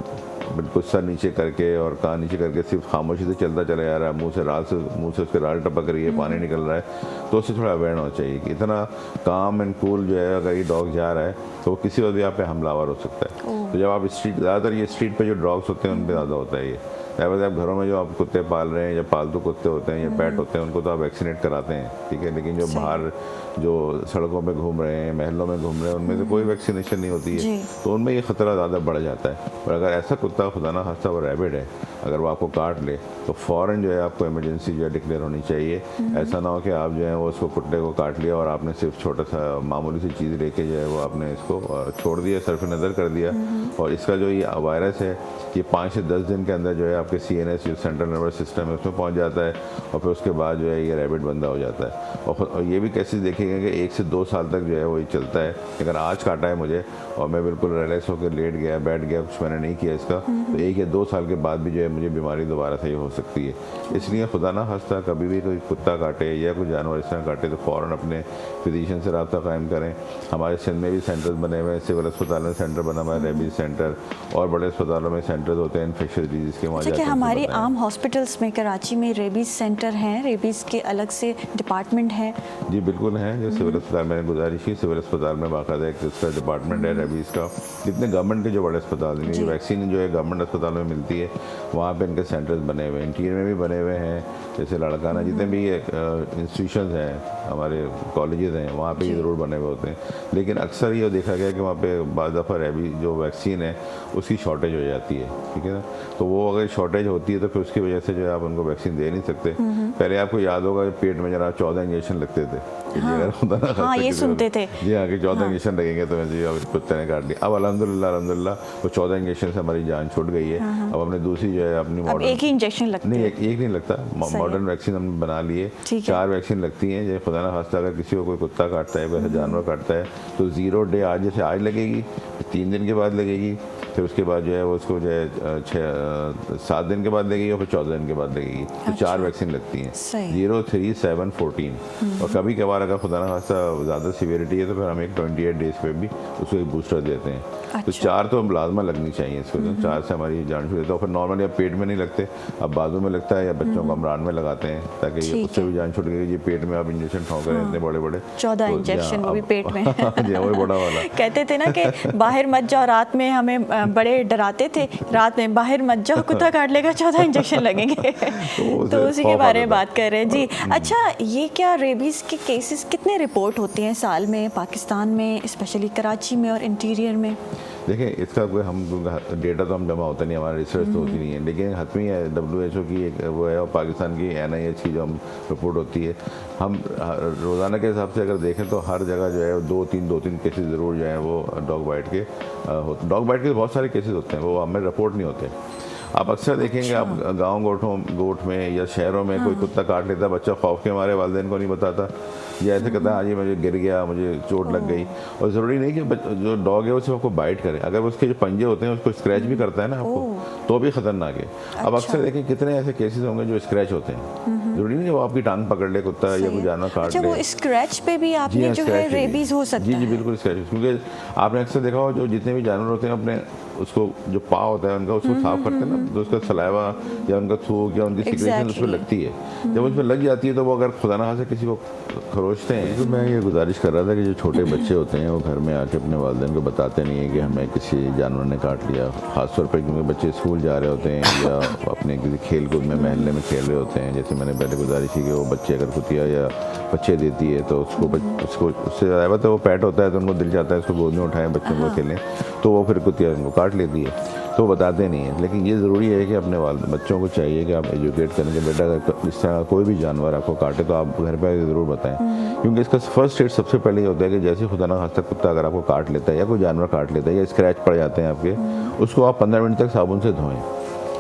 बिल्कुल सर नीचे करके और कान नीचे करके सिर्फ खामोशी से चलता चला जा रहा है, मुंह से उसके राल टपक रही है, पानी निकल रहा है, तो उससे थोड़ा अवेयर होना चाहिए कि इतना काम एंड कूल जो है अगर ये डॉग जा रहा है तो वो किसी वजह यहाँ पे हमलावर हो सकता है। तो जब आप ज़्यादातर ये स्ट्रीट पे जो डॉग्स होते हैं उन पर ज़्यादा होता है ये। वैसे आप घरों में जो आप कुत्ते पाल रहे हैं या पालतू कुत्ते होते हैं या पेट होते हैं उनको तो आप वैक्सीनेट कराते हैं, ठीक है, लेकिन जो बाहर जो सड़कों पे घूम रहे हैं, महलों में घूम रहे हैं, उनमें तो कोई वैक्सीनेशन नहीं होती है, तो उनमें ये ख़तरा ज़्यादा बढ़ जाता है। पर अगर ऐसा कुत्ता खुदा ना खास्ता वो रैबिट है, अगर वो आपको काट ले तो फ़ौरन जो है आपको इमरजेंसी जो है डिक्लेयर होनी चाहिए। ऐसा ना हो कि आप जो है वो उसको कुत्ते को काट लिया और आपने सिर्फ छोटा सा मामूली सी चीज़ लेके जो है वो आपने इसको छोड़ दिया, सरफ नज़र कर दिया और इसका जो ये वायरस है ये 5 से 10 दिन के अंदर जो है आपके CNS जो सेंट्रल नर्वस सिस्टम है उसमें पहुंच जाता है और फिर उसके बाद जो है ये रैबिट बंदा हो जाता है। और ये भी केसेस देखे गए कि 1 से 2 साल तक जो है वो ये चलता है। अगर आज काटा है मुझे और मैं बिल्कुल रिलैक्स होकर लेट गया, बैठ गया, कुछ मैंने नहीं किया इसका, तो 1 या 2 साल के बाद भी जो है मुझे बीमारी दोबारा सही हो सकती है। इसलिए खुदा ना खास्ता कभी भी कोई कुत्ता काटे या कोई जानवर इस तरह काटे तो फ़ौरन अपने फिजिशियन से रब्ता कायम करें। हमारे सिंध में भी सेंटर्स बने हुए हैं, सिविल अस्पताल में सेंटर बना हुआ है रेबीज सेंटर, और बड़े अस्पतालों में सेंटर्स होते हैं इन्फेक्शियस डिजीज़ के। वहाँ अच्छा, क्या हमारी आम हॉस्पिटल्स में कराची में रेबीज सेंटर हैं, रेबीज के अलग से डिपार्टमेंट हैं? जी बिल्कुल हैं। जो सिविल अस्पताल मैंने गुजारिश की, सिविल अस्पताल में बाकायदा एक इसका डिपार्टमेंट है रेबीज़ का। जितने गवर्नमेंट के जो बड़े अस्पताल हैं, ये वैक्सीन जो है गवर्नमेंट अस्पताल में मिलती है, वहाँ पे इनके सेंटर्स बने हुए हैं। इंटीरियर में भी बने हुए हैं, जैसे लड़काना जितने भी इंस्टीट्यूशंस हैं, हमारे कॉलेजेस हैं, वहाँ पे ये ज़रूर बने हुए होते हैं। लेकिन अक्सर ये देखा गया कि वहाँ पे बाद दफ़ा रेबीज जो वैक्सीन है उसकी शॉर्टेज हो जाती है, ठीक है ना। तो वो अगर शॉर्टेज होती है तो फिर उसकी वजह से जो है आप उनको वैक्सीन दे नहीं सकते। पहले आपको याद होगा पेट में जरा 14 इंजेक्शन लगते थे। हाँ, ये सुनते थे। जी हाँ, कि 14 इंजेक्शन लगेंगे तो जी अब कुत्ते ने काट लिया। अब अल्हम्दुलिल्लाह वो 14 इंजेक्शन से हमारी जान छूट गई है। अब हमने दूसरी जो है अपनी मॉडर्न, एक ही इंजेक्शन लगता है? नहीं, एक नहीं लगता, मॉडर्न वैक्सीन हमने बना लिए। 4 वैक्सीन लगती हैं। जैसे खुदा ना खास्ता अगर किसी को कोई कुत्ता काटता है, कोई जानवर काटता है तो 0 डे आज जैसे आज लगेगी, 3 दिन के बाद लगेगी, फिर उसके बाद जो है वो उसको जो है 7 दिन के बाद लगेगी और फिर 14 दिन के बाद लगेगी। तो 4 वैक्सीन लगती हैं, 0, 3, 7, 14। और कभी कभार अगर खुदा ना खास्ता ज़्यादा सीवियरिटी है तो फिर हम एक 28 डेज पे भी उसको एक बूस्टर देते हैं। तो 4 तो लाजमा लगनी चाहिए इसको, 4 से हमारी जान छूट देता है। फिर नॉर्मली अब पेट में नहीं लगते, अब बाजू में लगता है या बच्चों को अमरान में लगाते हैं ताकि ये उससे भी जान छूट गई। ये पेट में आप इंजेक्शन ठोंक रहे हैं इतने बड़े बड़े, 14 इंजेक्शन, वो भी पेट में। जी वो बड़ा वाला। कहते थे ना कि बाहर मत जाओ, रात में हमें बड़े डराते थे, रात में बाहर मत जाओ, कुत्ता काट लेगा, 14 इंजेक्शन लगेंगे। तो उसी के बारे में बात कर रहे हैं जी। अच्छा, ये क्या रेबीज़ के केसेस कितने रिपोर्ट होते हैं साल में पाकिस्तान में, स्पेशली कराची में और इंटीरियर में? देखिए, इसका कोई हम डेटा तो हम जमा होता नहीं, हमारा रिसर्च तो होती नहीं है, लेकिन हतमी है WHO की एक वो है और पाकिस्तान की NIH की जो हम रिपोर्ट होती है। हम रोज़ाना के हिसाब से अगर देखें तो हर जगह जो है 2-3 केसेस ज़रूर जो हैं वो डॉग बाइट के डॉग बाइट के बहुत सारे केसेस होते हैं, वो हमें रिपोर्ट नहीं होते। आप अक्सर देखेंगे, आप गाँव गोठ में या शहरों में कोई कुत्ता काट लेता, बच्चा खौफ के मारे वालिदैन को नहीं बताता, या ऐसे कहता है हाँ जी मुझे गिर गया, मुझे चोट लग गई। और ज़रूरी नहीं कि जो डॉग है वो सिर्फ आपको बाइट करे, अगर उसके जो पंजे होते हैं उसको स्क्रैच भी करता है ना आपको, तो भी ख़तरनाक है। अब अक्सर देखें कितने ऐसे केसेस होंगे जो स्क्रैच होते हैं, ज़रूरी नहीं कि वो आपकी टांग पकड़ ले कुत्ता या कोई जानवर काट ले। अच्छा, वो स्क्रैच पे भी आपने जो है रेबीज़ हो सकता है? जी बिल्कुल स्क्रैच, क्योंकि आपने अक्सर देखा हो जो जितने भी जानवर होते हैं अपने उसको जो पाँव होता है उनका उसको साफ करते हैं ना, तो उसका सलाइवा या उनका थूक या उनकी सिक्रेशन उस पर लगती है। जब उस पर लग जाती है तो वो अगर खुदा ना खास्ता किसी को खरोचते हैं। तो मैं ये गुजारिश कर रहा था कि जो छोटे बच्चे होते हैं वो घर में आके अपने वालिदैन को बताते नहीं है कि हमें किसी जानवर ने काट लिया, ख़ासतौर पर क्योंकि बच्चे स्कूल जा रहे होते हैं या अपने किसी खेल कूद में महल्ले में खेल रहे होते हैं। जैसे मैंने पहले गुजारिश की कि वो बच्चे अगर कुतिया या बच्चे देती है तो उसको उससे ज़्यादा तो वो पैट होता है तो उनको दिल चाहता है उसको गोद में उठाएं, बच्चों को खेलें, तो वो फिर कुतिया उनको काट लेती है, तो बताते नहीं है। लेकिन ये ज़रूरी है कि अपने बच्चों को चाहिए कि आप एजुकेट करें कि बेटा अगर इस तरह कोई भी जानवर आपको काटे तो आप घर पर ज़रूर बताएं, क्योंकि इसका फर्स्ट स्टेज सबसे पहले ये होता है कि जैसे खुदा ना खास्ता कुत्ता अगर आपको काट लेता है या कोई जानवर काट लेता है या स्क्रैच पड़ जाते हैं आपके, उसको आप 15 मिनट तक साबुन से धोएं।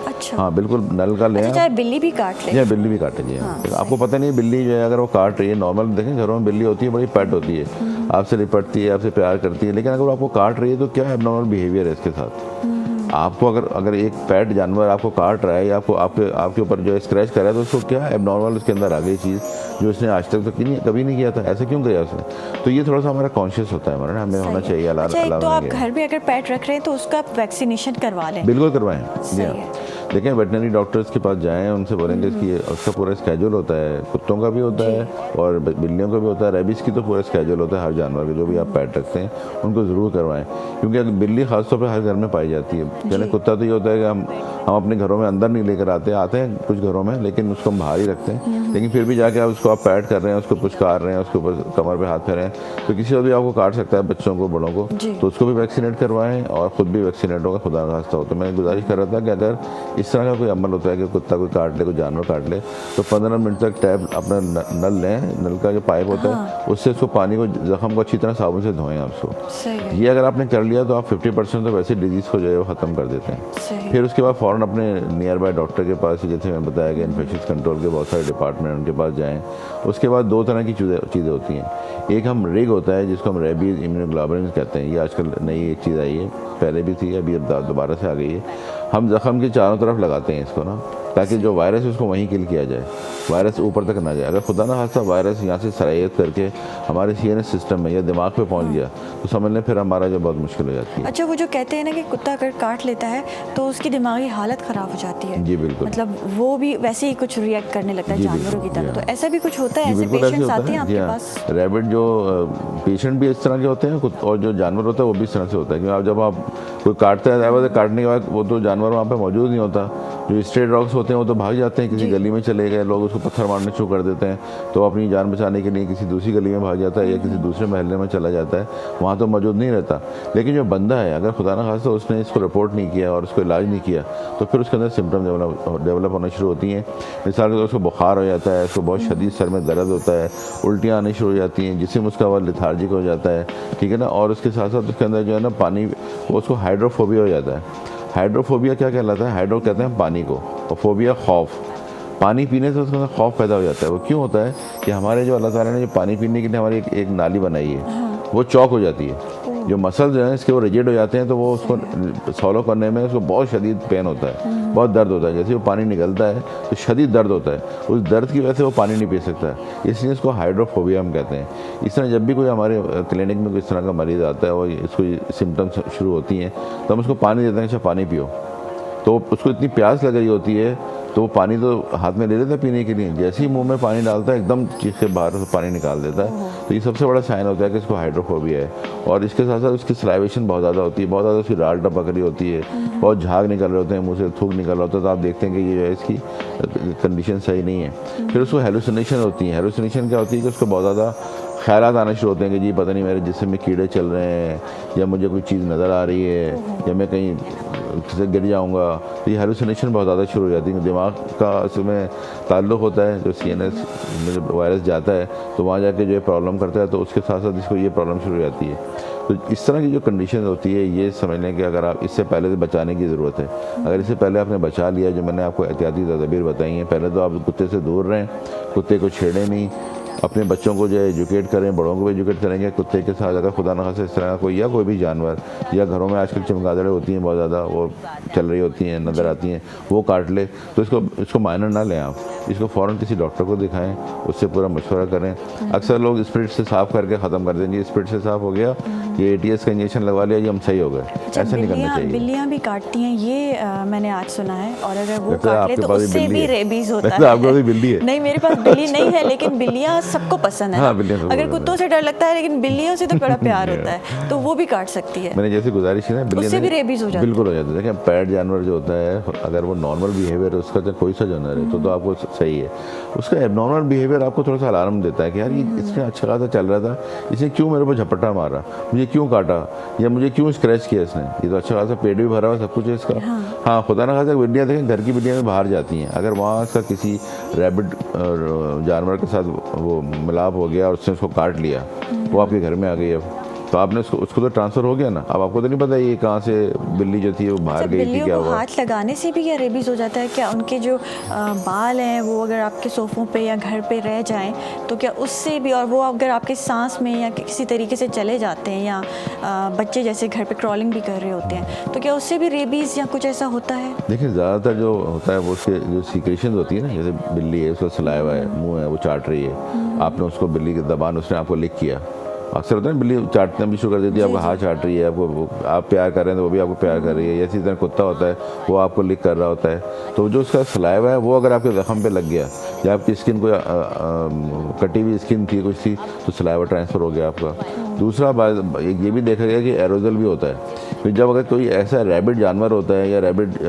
अच्छा, हाँ बिल्कुल, नल का लें। चाहे बिल्ली भी काट ले? या बिल्ली भी काटे जी। आपको पता नहीं बिल्ली जो है अगर वो काट रही है, नॉर्मल देखें घरों में बिल्ली होती है, बड़ी पेट होती है, आपसे लिपटती है, आपसे प्यार करती है, लेकिन अगर वो आपको काट रही है तो क्या एबनॉर्मल बिहेवियर है इसके साथ। आपको अगर एक पेट जानवर आपको काट रहा है या आपके ऊपर जो है स्क्रैच कर रहा है तो उसको क्या एबनॉर्मल उसके अंदर आ गई चीज़ जो उसने आज तक तो कभी नहीं किया था, ऐसा क्यों किया उसने। तो ये थोड़ा सा हमारा कॉन्शियस होता है हमारा ना, हमें होना चाहिए। अच्छा, तो आप घर में अगर पेट रख रहे हैं तो उसका वैक्सीनेशन करवा लें? बिल्कुल करवाएं जी हाँ। देखें, वेटनरी डॉक्टर्स के पास जाएं, उनसे बोलेंगे कि उसका पूरा स्केड्यूल होता है, कुत्तों का भी होता है और बिल्लियों का भी होता है, रेबीज़ की तो पूरा स्केड्यूल होता है हर जानवर के, जो भी आप पेट रखते हैं उनको ज़रूर करवाएं, क्योंकि अगर बिल्ली खासतौर पर हर घर में पाई जाती है। यानी कुत्ता तो ये होता है कि हम अपने घरों में अंदर नहीं लेकर आते हैं कुछ घरों में, लेकिन उसको हम बाहर ही रखते हैं, लेकिन फिर भी जाके आप उसको आप पैड कर रहे हैं, उसको पुचकार रहे हैं, उसके ऊपर कमर पे हाथ फेरे हैं, तो किसी को भी आपको काट सकता है, बच्चों को, बड़ों को, जी। तो उसको भी वैक्सीनेट करवाएं और ख़ुद भी वैक्सीनेट होगा, खुदा ना खास्ता हो। तो मैं गुजारिश कर रहा था कि अगर इस तरह का कोई अमल होता है कि कुत्ता कोई काट ले, कोई जानवर काट ले, तो 15 मिनट तक टैप अपना नल लें, नल का जो पाइप होता है उससे उसको पानी को, जख्म को अच्छी तरह साबुन से धोएं आप उसको। सही है, ये अगर आपने कर लिया तो आप 50% तो वैसे डिजीज़ को जो है वो ख़त्म कर देते हैं। सही। फिर उसके बाद फ़ौरन अपने नियर बाय डॉक्टर के पास, जैसे मैंने बताया कि इन्फेक्शन कंट्रोल के बहुत सारे डिपार्टमेंट, उनके पास जाएं। उसके बाद 2 तरह की चीज़ें होती हैं। एक हम रिग होता है जिसको हम रेबीज इम्यूनोग्लोबुलिन कहते हैं, ये आजकल नई एक चीज़ आई है, पहले भी थी, अभी अब दोबारा से आ गई है। हम ज़ख्म के चारों तरफ लगाते हैं इसको ना, ताकि जो वायरस है उसको वहीं किल किया जाए, वायरस ऊपर तक ना जाए। अगर खुदा ना खास्ता वायरस यहाँ से सरायत करके हमारे सीएनएस सिस्टम में या दिमाग पे पहुँच गया तो समझ लें फिर हमारा जो बहुत मुश्किल हो जाती है। अच्छा, वो जो कहते हैं ना कि कुत्ता अगर काट लेता है तो उसकी दिमागी हालत ख़राब हो जाती है। जी बिल्कुल, मतलब वो भी वैसे ही कुछ रिएक्ट करने लगता है जी, जानवरों बिल्कुल, की तरह। जी, तो ऐसा भी कुछ होता है, जी ऐसे बिल्कुल ऐसे पेशेंट्स होता आते हैं है। जी आपके हाँ, पास? रैबिट जो पेशेंट भी इस तरह के होते हैं और जो जानवर होता है वो भी इस तरह से होता है। क्योंकि जब आप कोई काटता है, काटने के बाद वो तो जानवर वहाँ पे मौजूद नहीं होता, जो स्ट्रे डॉग्स होते हैं वो तो भाग जाते हैं, किसी गली में चले गए, लोग उसको पत्थर मारने शुरू कर देते हैं, तो अपनी जान बचाने के लिए किसी दूसरी गली में भाग जाता है या किसी दूसरे महल्ले में चला जाता है, वहाँ तो मौजूद नहीं रहता। लेकिन जो बंदा है, अगर खुदा ना खास्ता उसने इसको रिपोर्ट नहीं किया और उसको इलाज नहीं किया, तो फिर उसके अंदर सिम्टम डेवलप होना शुरू होती हैं। मिसाल के तौर उसको बुखार हो जाता है, उसको बहुत शदीद सर में दर्द होता है, उल्टियाँ आनी शुरू हो जाती हैं, जिसम उसका वह लिथार्जिक हो जाता है, ठीक है ना। और उसके साथ साथ उसके अंदर जो है ना पानी, उसको हाइड्रोफोबिया हो जाता है। हाइड्रोफोबिया क्या कहलाता है? हाइड्रो कहते हैं पानी को, और फोबिया खौफ। पानी पीने से उसके अंदर खौफ पैदा हो जाता है। वो क्यों होता है कि हमारे जो अल्लाह ताला ने जो पानी पीने के लिए हमारी एक नाली बनाई है, वो चौक हो जाती है। जो मसल जो है इसके वो रिजिड हो जाते हैं, तो वो उसको सॉलो करने में उसको बहुत शदीद पेन होता है, बहुत दर्द होता है। जैसे वो पानी निकलता है तो शदीद दर्द होता है, उस दर्द की वजह से वो पानी नहीं पी सकता, इसलिए इसको हाइड्रोफोबिया हम कहते हैं। इस तरह जब भी कोई हमारे क्लिनिक में कोई इस तरह का मरीज़ आता है और इसको सिम्टम्स शुरू होती हैं, तो हम उसको पानी देते हैं, अच्छा पानी पियो। तो उसको इतनी प्यास लग रही होती है तो वो पानी तो हाथ में ले लेता है पीने के लिए, जैसे ही मुंह में पानी डालता है एकदम चीख के बाहर से पानी निकाल देता है। तो ये सबसे बड़ा साइन होता है कि इसको हाइड्रोफोबिया है। और इसके साथ साथ उसकी सलाइवेशन बहुत ज़्यादा होती है, बहुत ज़्यादा उसकी राल टपक रही होती है, बहुत झाग निकल रहे होते हैं, मुँह से थूक निकल रहा होता है। तो आप देखते हैं कि ये जो है इसकी कंडीशन सही नहीं है। फिर उसको हेलुसिनेशन होती है। हेलुसिनेशन क्या होती है कि उसको बहुत ज़्यादा ख्यालात आने शुरू होते हैं कि जी पता नहीं मेरे जिस्म में कीड़े चल रहे हैं, या मुझे कोई चीज़ नज़र आ रही है, या मैं कहीं से गिर जाऊंगा। तो ये हेलुसिनेशन बहुत ज़्यादा शुरू हो जाती है। दिमाग का इसमें ताल्लुक़ होता है, जो सीएनएस में वायरस जाता है तो वहाँ जाके जो है प्रॉब्लम करता है, तो उसके साथ साथ इसको ये प्रॉब्लम शुरू हो जाती है। तो इस तरह की जो कंडीशन होती है, ये समझ लें कि अगर आप इससे पहले से बचाने की ज़रूरत है। अगर इससे पहले आपने बचा लिया, जो मैंने आपको एहतियाती तदबीर बताई हैं, पहले तो आप कुत्ते से दूर रहें, कुत्ते को छेड़ें नहीं, अपने बच्चों को जो है एजुकेट करें, बड़ों को भी एजुकेट करेंगे। कुत्ते के साथ अगर खुदा न खास्ता इस तरह का कोई या कोई भी जानवर, या घरों में आजकल चमगादड़ें होती हैं बहुत ज़्यादा, वो चल रही होती हैं, नज़र आती हैं, वो काट ले, तो इसको माइनर ना लें आप, इसको फ़ौरन किसी डॉक्टर को दिखाएं, उससे पूरा मशवरा करें। अक्सर लोग स्पिरिट से साफ़ करके ख़त्म कर देंगे, स्पिरिट से साफ़ हो गया, ये ATS का इंजेक्शन लगवा लिया, ये हम सही हो गए। ऐसा नहीं करना चाहिए। बिल्लियाँ भी काटती हैं, ये मैंने आज सुना है। और अगर वो लगता है काट ले आपके तो पास भी उससे बिल्ली भी है। रेबीज होता लगता है है। आपके पास भी बिल्ली है। नहीं, मेरे पास बिल्ली नहीं है, लेकिन बिल्लियाँ सबको पसंद है। हाँ, बिल्लियाँ सबको अगर पसंद कुत्तों से डर लगता है, लेकिन बिल्लियों से तो बड़ा प्यार होता है, तो वो भी काट सकती है। मैंने जैसे गुजारिश की ना, उससे भी रेबीज हो जाती है। बिल्कुल हो जाता है। देखिए पैट जानवर जो होता है, अगर वो नॉर्मल बिहेवियर है उसका, चाहे कोई सा जानवर है, तो आपको सही है। उसका एबनॉर्मल बिहेवियर आपको थोड़ा सा अलार्म देता है कि यार ये इसने अच्छा खासा चल रहा था, इसने क्यों मेरे को झपट्टा मारा, मुझे क्यों काटा, या मुझे क्यों स्क्रैच किया इसने, ये तो अच्छा खासा पेट भी भरा हुआ, सब कुछ है इसका। हाँ, खुदा ना खासा बिल्लियाँ देखें, घर की बिल्लियाँ में बाहर जाती हैं, अगर वहाँ का किसी रैबिट जानवर के साथ वो मिलाप हो गया और उसने उसको काट लिया, वो आपके घर में आ गई, अब तो आपने उसको तो ट्रांसफ़र हो गया ना। अब आपको तो नहीं पता ये कहाँ से बिल्ली जो थी वो बाहर गई थी, क्या को हुआ। हाथ लगाने से भी क्या रेबीज हो जाता है क्या? उनके जो बाल हैं वो अगर आपके सोफ़ों पे या घर पे रह जाएं तो क्या उससे भी, और वो अगर आपके सांस में या किसी तरीके से चले जाते हैं, या बच्चे जैसे घर पे क्रॉलिंग भी कर रहे होते हैं, तो क्या उससे भी रेबीज़ या कुछ ऐसा होता है? देखिए ज़्यादातर जो होता है वो उसके जो सीक्रेशन होती है ना, जैसे बिल्ली है, उसका सलाइवा है, मुँह है, वो चाट रही है, आपने उसको बिल्ली की ज़बान उसने आपको लिक किया। अक्सर होता है बिल्ली चाटना भी शुरू कर देती है, आपका हाथ चाट रही है, आपको आप प्यार कर रहे हैं तो वो भी आपको प्यार कर रही है। इसी तरह कुत्ता होता है, वो आपको लिक कर रहा होता है। तो जो उसका सलाइवा है वो अगर आपके ज़ख्म पे लग गया, या आपकी स्किन को कटी हुई स्किन थी कुछ थी, तो सलाइवा ट्रांसफ़र हो गया आपका। दूसरा बात ये भी देखा गया कि एरोजल भी होता है। फिर जब अगर कोई ऐसा रैबिट जानवर होता है या रैबिट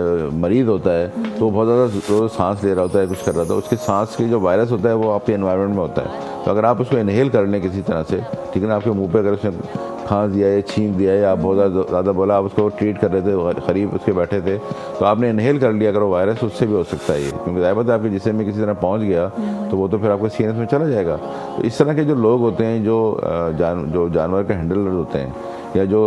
मरीज़ होता है तो वो बहुत ज़्यादा रोज़ सांस ले रहा होता है, कुछ कर रहा होता है, उसके सांस की जो वायरस होता है वो आपके एनवायरनमेंट में होता है। तो अगर आप उसको इनहेल कर लें किसी तरह से, ठीक है ना, आपके मुंह पे अगर उसने खांस दिया है, छींक दिया है, आप बहुत ज़्यादा बोला, आप उसको ट्रीट कर रहे थे, करीब उसके बैठे थे, तो आपने इनहेल कर लिया अगर वो वायरस, उससे भी हो सकता है ये, क्योंकि ज़ाहिर बात है आपके जिस्म में किसी तरह पहुंच गया तो वो तो फिर आपके सीने में चला जाएगा। तो इस तरह के जो लोग होते हैं जो जानवर के हैंडलर होते हैं या जो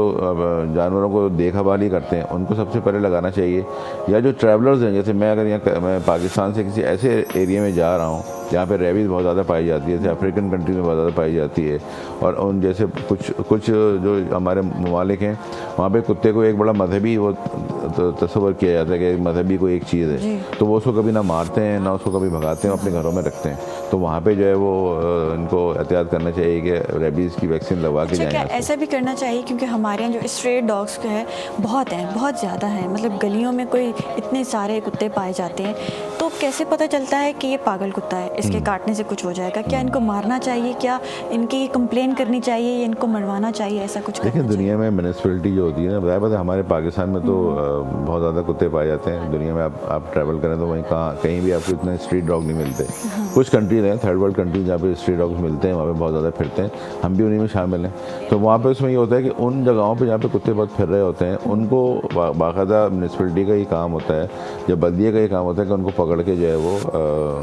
जानवरों को देखभाली करते हैं, उनको सबसे पहले लगाना चाहिए। या जो ट्रैवलर्स हैं, जैसे मैं अगर यहाँ मैं पाकिस्तान से किसी ऐसे एरिया में जा रहा हूँ जहाँ पे रेबीज़ बहुत ज़्यादा पाई जाती है, जैसे अफ्रीकन कंट्री में बहुत ज़्यादा पाई जाती है, और उन जैसे कुछ जो हमारे ममालिक हैं वहाँ पे कुत्ते को एक बड़ा मजहबी वो तस्वर किया जाता है कि मजहबी कोई एक चीज़ है, तो वो उसको कभी ना मारते हैं ना उसको कभी भगाते हैं, अपने घरों में रखते हैं। तो वहाँ पे जो है वो इनको एहतियात करना चाहिए कि रेबीज़ की वैक्सीन लगवा के अच्छा, क्या जाएँ। ऐसा भी करना चाहिए, क्योंकि हमारे यहाँ जो स्ट्रे डॉग्स है बहुत हैं, बहुत ज़्यादा हैं, मतलब गलियों में कोई इतने सारे कुत्ते पाए जाते हैं, तो कैसे पता चलता है कि ये पागल कुत्ता है, इसके काटने से कुछ हो जाएगा? क्या इनको मारना चाहिए, क्या इनकी कंप्लेन करनी चाहिए, या इनको मरवाना चाहिए, ऐसा कुछ देखिए करना चाहिए? दुनिया में म्यूनिसिपलिटी जो होती है ना, बताया पता हमारे पाकिस्तान में तो बहुत ज़्यादा कुत्ते पाए जाते हैं। दुनिया में आप ट्रैवल करें तो वहीं कहीं भी आपको इतने स्ट्रीट डॉग नहीं मिलते। कुछ कंट्रीज हैं, थर्ड वर्ल्ड कंट्रीज, जहाँ पे स्ट्रीट डॉग्स मिलते हैं, वहाँ पे बहुत ज़्यादा फिरते हैं, हम भी उन्हीं में शामिल हैं। तो वहाँ पे उसमें ये होता है कि उन जगहों पे जहाँ पे कुत्ते बहुत फिर रहे होते हैं, उनको बाकायदा म्यूनिसिपलिटी का ही काम होता है, जब बल्दिया का ही काम होता है कि उनको पकड़ के जो है वो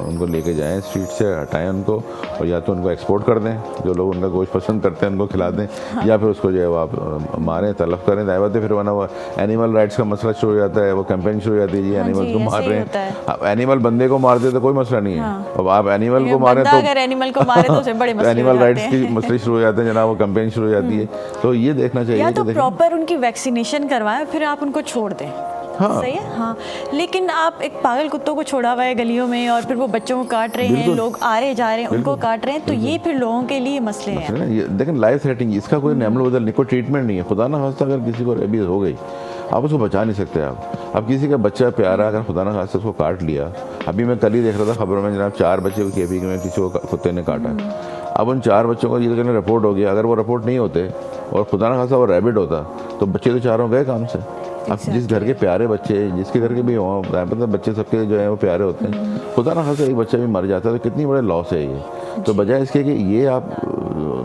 उनको लेके जाएँ, स्ट्रीट से हटाएँ उनको, और या तो उनको एक्सपोर्ट कर दें, जो लोग उनका गोश्त पसंद करते हैं उनको खिला दें, या फिर उसको जो है वो आप मारें, तलब करें। दायवत फिर वरना वो एनिमल राइट्स का मसला शुरू हो जाता है, वो कैंपेन शुरू हो जाती है, जी एनिमल्स को मार रहे हैं। आप एनिमल बंदे को मार दे तो कोई मसला नहीं है, अब आप एनिमल को मारें तो अगर एनिमल को मारे तो उसे बड़े मसले एनिमल हो राइट्स जाते की हैं। मसले शुरू हो जाते हैं जनाब, वो कैंपेन शुरू हो जाती है। तो ये देखना चाहिए या कि तो देखिए- प्रॉपर उनकी वैक्सीनेशन करवाएं, फिर आप उनको छोड़ दें। हाँ। सही है, हाँ। लेकिन आप एक पागल कुत्तों को छोड़ा हुआ है गलियों में, और फिर वो बच्चों को काट रहे हैं, बिल्कुल। लोग आ रहे जा रहे हैं, उनको काट रहे हैं, तो ये फिर लोगों के लिए मसले हैं। है ना, ये लेकिन लाइफ थ्रेटनिंग, इसका कोई नेमल बदल नहीं, कोई ट्रीटमेंट नहीं है। खुदा ना खास्ता अगर किसी को रेबीज हो गई, आप उसको बचा नहीं सकते। आप किसी का बच्चा प्यारा अगर खुदा ना खास्ता उसको काट लिया, अभी मैं कल ही देख रहा था खबरों में जनाब, 4 बच्चे को केपी में किसी को कुत्ते ने काटा। अब उन 4 बच्चों को ये कहने रिपोर्ट हो गया, अगर वो रिपोर्ट नहीं होते और खुदा ना खास्ता वो रैबिट होता तो बच्चे तो चारों गए काम से। अब जिस घर के प्यारे बच्चे, जिसके घर के भी हों, मतलब बच्चे सबके जो है वो प्यारे होते हैं, खुदा ना खास्ता एक बच्चा भी मर जाता है तो कितनी बड़े लॉस है ये। तो बजाय इसके कि ये आप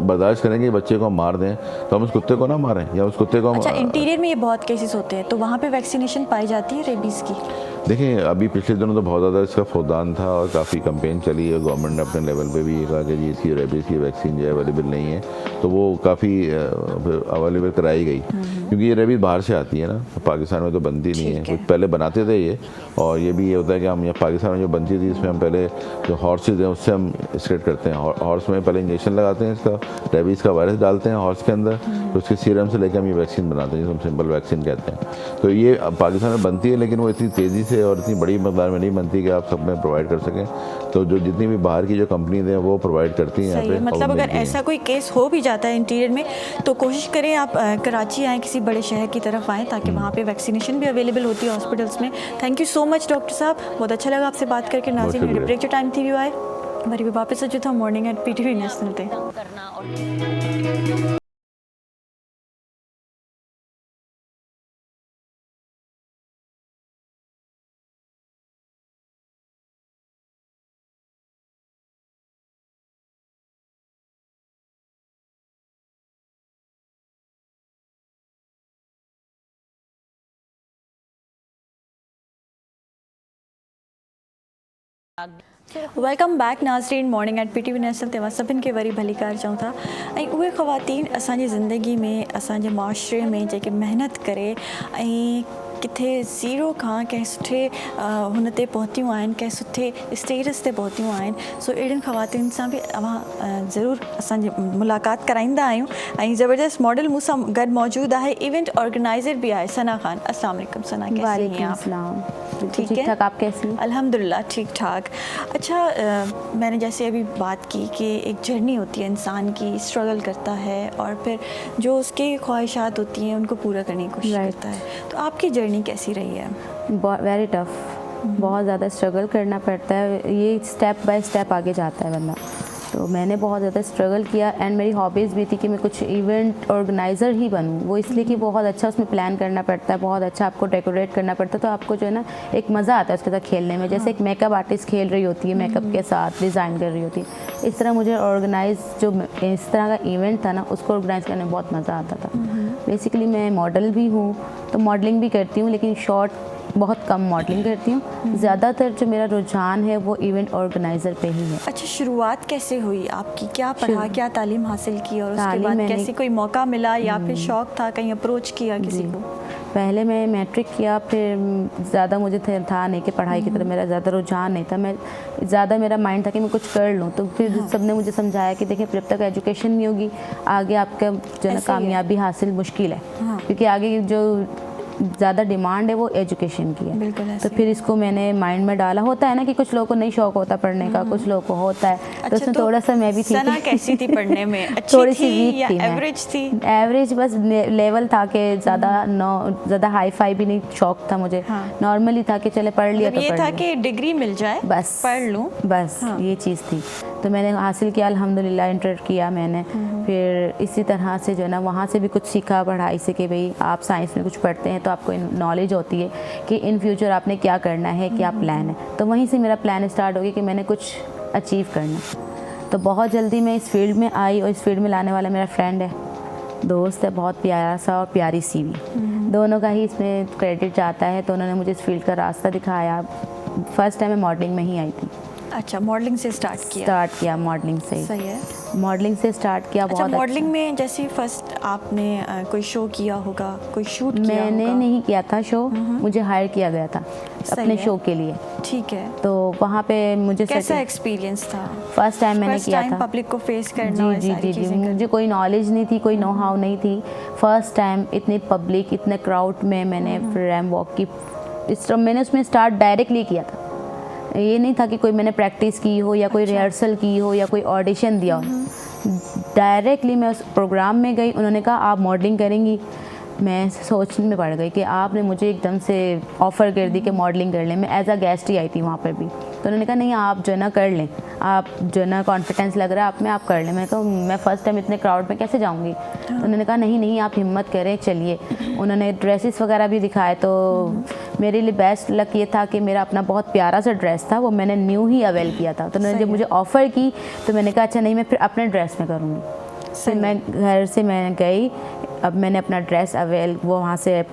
बर्दाश्त करेंगे बच्चे को हम मार दें, तो हम उस कुत्ते को ना मारें, या उस कुत्ते को हम अच्छा, इंटीरियर में ये बहुत केसेस होते हैं, तो वहाँ पे वैक्सीनेशन पाई जाती है रेबीज़ की? देखिए अभी पिछले दिनों तो बहुत ज़्यादा इसका फौदान था और काफ़ी कंपेन चली है, गवर्नमेंट ने अपने लेवल पे भी ये कहा कि जी इसकी रेबीज़ की वैक्सीन जो है अवेलेबल नहीं है, तो वो काफ़ी अवेलेबल कराई गई, क्योंकि ये रेबीज़ बाहर से आती है ना, पाकिस्तान में तो बनती नहीं है। कुछ पहले बनाते थे ये, और ये भी ये होता है कि हम यहाँ पाकिस्तान में जो बनती थी इसमें हम पहले जो हॉर्सेज हैं उससे हम स्ट्रेट करते हैं, हॉर्स में पहले इंजेक्शन लगाते हैं, इसका रेबीज़ का वायरस डालते हैं हॉर्स के अंदर, तो उसके सीरम से लेकर हम ये वैक्सीन बनाते हैं जिसे हम सिंपल वैक्सीन कहते हैं। तो ये पाकिस्तान में बनती है, लेकिन वो इतनी तेज़ी से और इतनी बड़ी मकदार में नहीं बनती कि आप सब में प्रोवाइड कर सकें। तो जो जितनी भी बाहर की जो कंपनीज हैं वो प्रोवाइड करती हैं यहाँ सही पे। है, मतलब और अगर मिलती हैं। ऐसा कोई केस हो भी जाता है इंटीरियर में, तो कोशिश करें आप कराची आएँ, किसी बड़े शहर की तरफ आएँ, ताकि वहाँ पे वैक्सीनेशन भी अवेलेबल होती है हॉस्पिटल्स में। Thank you so much doctor साहब, बहुत अच्छा लगा आपसे बात करके। नाज़रीन, शुक्रिया। ब्रेक जो टाइम थी व्यू आए वरी भी वापस अचो था मॉर्निंग एट PTV नेशनल ते। वेलकम बैक नाज़रीन, मॉर्निंग एट PTV नेशनल ते सभिनि खे वरी भली कार चऊं था। ऐं उहे ख़वातीन असांजी ज़िंदगी में, असांजे माशरे में जेके महिनत करे ऐं किथे ज़ीरो खां कंहिं सुठे हुन ते पहुतियूं आहिनि, कंहिं सुठे स्टेटस ते पहुतियूं आहिनि, सो अहिड़ियुनि ख़वातीन सां बि अवां ज़रूरु असांजी मुलाक़ात कराईंदा आहियूं। ऐं ज़बरदस्त मॉडल मूं सां गॾु मौजूदु आहे, इवेंट ऑर्गेनाइज़र भी आहे सना ख़ान। अस्सलाम वालेकुम सना, कैसी हैं वालेकुम आप? अस्सलाम। ठीक ठीक है? ठाक, आप कैसी हैं? अल्हम्दुलिल्लाह ठीक ठाक। अच्छा, मैंने जैसे अभी बात की कि एक जर्नी होती है इंसान की, स्ट्रगल करता है और फिर जो उसकी ख्वाहिशात होती हैं उनको पूरा करने की कोशिश Right. करता है। तो आपकी जर्नी कैसी रही है? वेरी टफ, बहुत ज़्यादा स्ट्रगल करना पड़ता है, ये स्टेप बाय स्टेप आगे जाता है बंदा। तो मैंने बहुत ज़्यादा स्ट्रगल किया एंड मेरी हॉबीज़ भी थी कि मैं कुछ इवेंट ऑर्गेनाइज़र ही बनूँ। वो इसलिए कि बहुत अच्छा उसमें प्लान करना पड़ता है, बहुत अच्छा आपको डेकोरेट करना पड़ता है, तो आपको जो है ना एक मज़ा आता है उसके साथ खेलने में। जैसे एक मेकअप आर्टिस्ट खेल रही होती है मेकअप के साथ, डिज़ाइन कर रही होती है, इस तरह मुझे ऑर्गेनाइज जो इस तरह का इवेंट था ना उसको ऑर्गेनाइज करने में बहुत मज़ा आता था। बेसिकली मैं मॉडल भी हूँ, तो मॉडलिंग भी करती हूँ, लेकिन शॉर्ट बहुत कम मॉडलिंग करती हूँ। ज़्यादातर जो मेरा रुझान है वो इवेंट ऑर्गेनाइज़र पे ही है। अच्छा, शुरुआत कैसे हुई आपकी? क्या पढ़ा, क्या तालीम हासिल की और उसके तालीम बाद मैंने- कैसे कोई मौका मिला या फिर शौक था, कहीं अप्रोच किया किसी को? पहले मैं मैट्रिक किया, फिर ज़्यादा मुझे था नहीं कि पढ़ाई की तरफ मेरा ज़्यादा रुझान नहीं था। मैं ज़्यादा मेरा माइंड था कि मैं कुछ कर लूँ। तो फिर सबने मुझे समझाया कि देखिए जब तक एजुकेशन नहीं होगी आगे आपका जो है ना ऐसे ही है। कामयाबी हासिल मुश्किल है, हाँ। क्योंकि आगे जो ज़्यादा डिमांड है वो एजुकेशन की है। बिल्कुल ऐसे तो फिर इसको मैंने माइंड में डाला। होता है ना कि कुछ लोगों को नहीं शौक होता पढ़ने का, कुछ लोगों को होता है, तो उसमें थोड़ा सा मैं भी थी। सना कैसी थी पढ़ने में? अच्छी थोड़ी सी थी वीक या थी मैं। एवरेज थी? एवरेज बस लेवल था कि ज़्यादा हाई फाई भी नहीं शौक था मुझे। हाँ। नॉर्मली था कि चले पढ़ लिया मतलब तो ये पढ़ था लिया। कि डिग्री मिल जाए, बस पढ़ लूँ। बस हाँ। ये चीज़ थी। तो मैंने हासिल किया अल्हम्दुलिल्लाह, इंटर किया मैंने। फिर इसी तरह से जो है ना वहाँ से भी कुछ सीखा पढ़ाई से कि भाई आप साइंस में कुछ पढ़ते हैं तो आपको नॉलेज होती है कि इन फ्यूचर आपने क्या करना है, क्या प्लान है। तो वहीं से मेरा प्लान स्टार्ट हो गया कि मैंने कुछ अचीव करना। तो बहुत जल्दी मैं इस फील्ड में आई, और इस फील्ड में लाने वाला मेरा फ्रेंड है, दोस्त है, बहुत प्यारा सा और प्यारी सी भी। दोनों का ही इसमें क्रेडिट जाता है। तो उन्होंने मुझे इस फील्ड का रास्ता दिखाया। फर्स्ट टाइम मैं मॉडलिंग में ही आई थी। अच्छा, मॉडलिंग से स्टार्ट किया। मॉडलिंग से सही है। मॉडलिंग से स्टार्ट किया। अच्छा, बहुत मॉडलिंग में जैसे फर्स्ट आपने कोई शो किया होगा, कोई शूट किया मैंने होगा? नहीं किया था शो, मुझे हायर किया गया था सही अपने है। शो के लिए। ठीक है। तो वहाँ पे मुझे कैसा एक्सपीरियंस था? फर्स्ट टाइम मैंने फर्स्ट किया टाइम था। पब्लिक को फेस करना जी और जी सारी जी जी चीज़ें मुझे कोई नॉलेज नहीं थी, कोई नो हाउ नहीं थी। फर्स्ट टाइम इतनी पब्लिक, इतने क्राउड में मैंने रैम वॉक की। मैंने उसमें स्टार्ट डायरेक्टली किया था। ये नहीं था कि कोई मैंने प्रैक्टिस की हो या कोई रिहर्सल की हो या कोई ऑडिशन दिया हो। डायरेक्टली मैं उस प्रोग्राम में गई। उन्होंने कहा आप मॉडलिंग करेंगी। मैं सोचने में पड़ गई कि आपने मुझे एकदम से ऑफ़र कर दी कि मॉडलिंग कर लें। मैं एज अ गेस्ट ही आई थी वहाँ पर भी। तो उन्होंने कहा नहीं आप जो है ना कर लें, आप जो है ना कॉन्फिडेंस लग रहा है आप में, आप कर लें। मैंने कहा मैं फ़र्स्ट टाइम इतने क्राउड में कैसे जाऊँगी। तो उन्होंने कहा नहीं नहीं आप हिम्मत करें, चलिए। उन्होंने ड्रेसेस वगैरह भी दिखाए। तो मेरे लिए बेस्ट लक ये था कि मेरा अपना बहुत प्यारा सा ड्रेस था, वो मैंने न्यू ही अवेल किया था। तो उन्होंने जब मुझे ऑफ़र की तो मैंने कहा अच्छा नहीं मैं फिर अपने ड्रेस में करूँगी। फिर मैं घर से मैं गई, अब मैंने अपना ड्रेस अवेल वो वहाँ से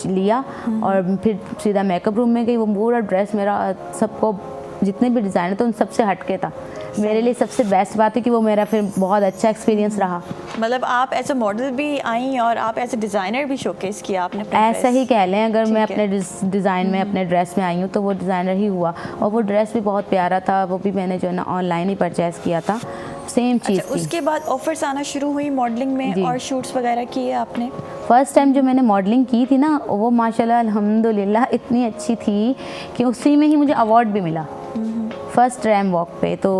लिया और फिर सीधा मेकअप रूम में गई। वो पूरा ड्रेस मेरा सबको जितने भी डिज़ाइनर थे उन सबसे हटके था। मेरे लिए सबसे बेस्ट बात है कि वो मेरा फिर बहुत अच्छा एक्सपीरियंस रहा। मतलब आप एज अ मॉडल भी आई और आप एज अ डिज़ाइनर भी शोकेस किया आपने अपना ऐसा ही कह लें। अगर मैं ठीक है। अपने डिज़ाइन में अपने ड्रेस में आई हूँ तो वो डिज़ाइनर ही हुआ। और वो ड्रेस भी बहुत प्यारा था। वो भी मैंने जो है ना ऑनलाइन ही परचेज़ किया था। सेम चीज़ अच्छा, थी। उसके बाद ऑफर्स आना शुरू हुई मॉडलिंग में जी। और शूट्स वगैरह किए आपने? फर्स्ट टाइम जो मैंने मॉडलिंग की थी ना वो माशाल्लाह अल्हम्दुलिल्लाह इतनी अच्छी थी कि उसी में ही मुझे अवार्ड भी मिला फर्स्ट रैम वॉक पे। तो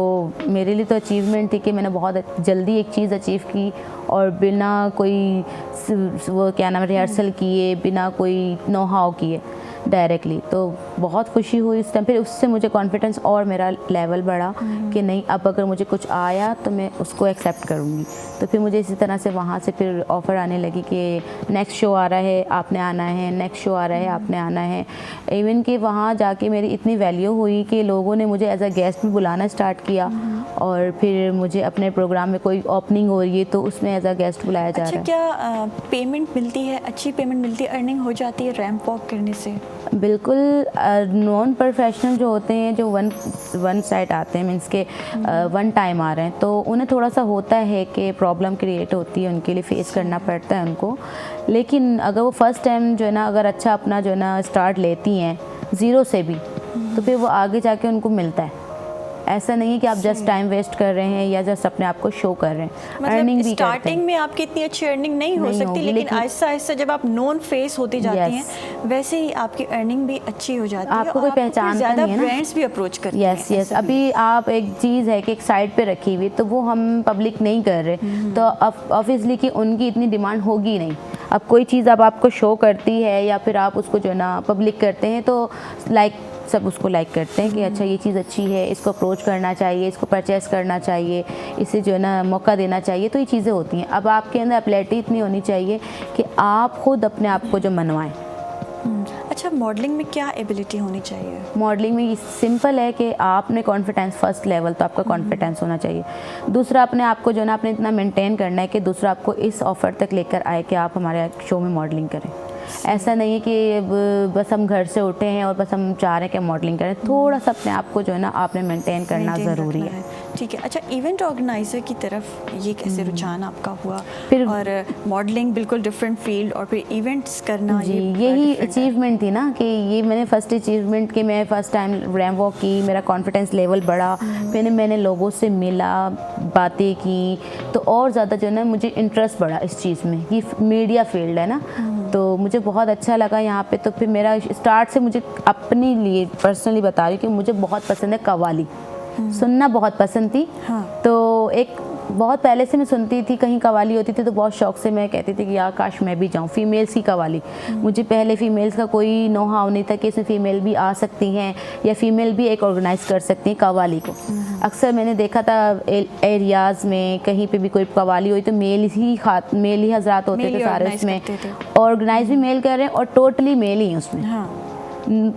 मेरे लिए तो अचीवमेंट थी कि मैंने बहुत जल्दी एक चीज़ अचीव की और बिना कोई वो क्या नाम रिहर्सल किए, बिना कोई नो हाउ किए, डायरेक्टली। तो बहुत खुशी हुई उस टाइम। फिर उससे मुझे कॉन्फिडेंस और मेरा लेवल बढ़ा कि नहीं अब अगर मुझे कुछ आया तो मैं उसको एक्सेप्ट करूँगी। तो फिर मुझे इसी तरह से वहाँ से फिर ऑफ़र आने लगी कि नेक्स्ट शो आ रहा है आपने आना है, नेक्स्ट शो आ रहा है आपने आना है। इवन कि वहाँ जाके मेरी इतनी वैल्यू हुई कि लोगों ने मुझे एज अ गेस्ट भी बुलाना स्टार्ट किया। और फिर मुझे अपने प्रोग्राम में कोई ओपनिंग हो रही है तो उसमें एज अ गेस्ट बुलाया जा अच्छा, रहा है। क्या पेमेंट मिलती है? अच्छी पेमेंट मिलती है, अर्निंग हो जाती है रैंप वॉक करने से? बिल्कुल। नॉन प्रोफेशनल जो होते हैं, जो वन साइड आते हैं, मीन्स के वन टाइम आ रहे हैं, तो उन्हें थोड़ा सा होता है कि प्रॉब्लम क्रिएट होती है, उनके लिए फेस करना पड़ता है उनको। लेकिन अगर वो फर्स्ट टाइम जो है ना अगर अच्छा अपना जो है ना स्टार्ट लेती हैं ज़ीरो से भी, तो फिर वो आगे जाके उनको मिलता है। ऐसा नहीं है कि आप जस्ट टाइम वेस्ट कर रहे हैं या जस्ट अपने आप को शो कर रहे हैं। अर्निंग मतलब भी करते हैं। स्टार्टिंग में आपकी इतनी अच्छी अर्निंग नहीं हो नहीं सकती, होगी, लेकिन लेकिन आहिस्ता आहिस्ता जब आप नोन फेस होती जाती Yes. हैं वैसे ही आपकी अर्निंग भी अच्छी हो जाती है। आपको और कोई आपको फिर पहचानता ज़्यादा नहीं है ना। ब्रांड्स भी अप्रोच करते यस हैं। यस। अभी आप एक चीज़ है कि एक साइड पे रखी हुई, तो वो हम पब्लिक नहीं कर रहे, तो ऑब्वियसली कि उनकी इतनी डिमांड होगी नहीं। अब कोई चीज़ अब आपको शो करती है या फिर आप उसको जो है ना पब्लिक करते हैं तो लाइक सब उसको लाइक करते हैं कि अच्छा ये चीज़ अच्छी है, इसको अप्रोच करना चाहिए, इसको परचेस करना चाहिए, इसे जो है ना मौका देना चाहिए। तो ये चीज़ें होती हैं। अब आपके अंदर एबिलिटी इतनी होनी चाहिए कि आप खुद अपने आप को जो मनवाएं। अच्छा, मॉडलिंग में क्या एबिलिटी होनी चाहिए? मॉडलिंग में ये सिंपल है कि आपने कॉन्फिडेंस, फर्स्ट लेवल तो आपका कॉन्फिडेंस होना चाहिए। दूसरा, अपने आप को जो है ना आपने इतना मेंटेन करना है कि दूसरा आपको इस ऑफ़र तक लेकर आए कि आप हमारे शो में मॉडलिंग करें। ऐसा नहीं है कि बस हम घर से उठे हैं और बस हम चाह रहे हैं कि मॉडलिंग करें। थोड़ा सा अपने आप को जो है ना आपने मेंटेन करना Maintain ज़रूरी रखना है। ठीक है। अच्छा, इवेंट ऑर्गेनाइजर की तरफ ये कैसे रुझान आपका हुआ? फिर- और मॉडलिंग बिल्कुल डिफरेंट फील्ड और फिर इवेंट्स करना, जी, ये यही different है। अचीवमेंट थी ना कि ये मैंने फर्स्ट अचीवमेंट कि मैं फ़र्स्ट टाइम रैम वॉक की, मेरा कॉन्फिडेंस लेवल बढ़ा, मैंने लोगों से मिला, बातें की, तो और ज़्यादा जो है ना मुझे इंटरेस्ट बढ़ा इस चीज़ में। ये मीडिया फील्ड है ना, तो मुझे बहुत अच्छा लगा यहाँ पे। तो फिर मेरा स्टार्ट से, मुझे अपने लिए पर्सनली बता रही हूँ कि मुझे बहुत पसंद है कव्वाली, सुनना बहुत पसंद थी। हाँ। तो एक बहुत पहले से मैं सुनती थी, कहीं कव्वाली होती थी तो बहुत शौक से मैं कहती थी कि यार काश मैं भी जाऊँ, फीमेल्स की कव्वाली। मुझे पहले फीमेल्स का कोई नो हाउ नहीं था कि इसमें फ़ीमेल भी आ सकती हैं या फीमेल भी एक ऑर्गेनाइज़ कर सकती हैं कव्वाली को। अक्सर मैंने देखा था एरियाज़ में कहीं पे भी कोई कव्वाली हुई तो मेल ही हजरात होते Male थे ही सारे organize उसमें, करते थे। ऑर्गेनाइज भी मेल कर रहे हैं और टोटली मेल ही हैं उसमें। हाँ।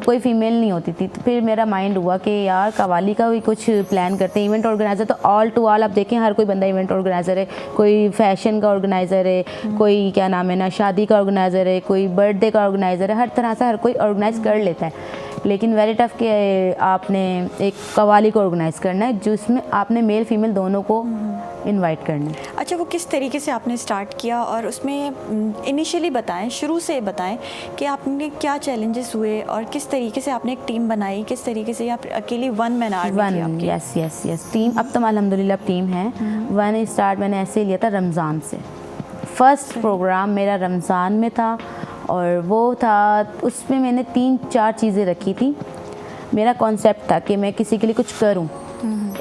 कोई फीमेल नहीं होती थी। तो फिर मेरा माइंड हुआ कि यार कव्वाली का भी कुछ प्लान करते हैं। इवेंट ऑर्गेनाइज़र तो ऑल टू ऑल आप देखें, हर कोई बंदा इवेंट ऑर्गेनाइज़र है। कोई फैशन का ऑर्गेनाइज़र है, कोई क्या नाम है ना शादी का ऑर्गेनाइज़र है, कोई बर्थडे का ऑर्गेनाइज़र है। हर तरह से हर कोई ऑर्गेनाइज़ कर लेता है। लेकिन वेरी टफ कि आपने एक कव्वाली को ऑर्गेनाइज़ करना है जिसमें आपने मेल फीमेल दोनों को इनवाइट करना है। अच्छा, वो किस तरीके से आपने स्टार्ट किया और उसमें इनिशियली बताएं, शुरू से बताएं कि आपने क्या चैलेंजेस हुए और किस तरीके से आपने एक टीम बनाई, किस तरीके से आप अकेली वन मैन आर्मी थी आपकी? Yes team. अब तो अल्हम्दुलिल्लाह टीम है। वन स्टार्ट मैंने ऐसे ही लिया था रमज़ान से। फर्स्ट प्रोग्राम मेरा रमज़ान में था और वो था, उसमें मैंने 3-4 चीज़ें रखी थी। मेरा कॉन्सेप्ट था कि मैं किसी के लिए कुछ करूं।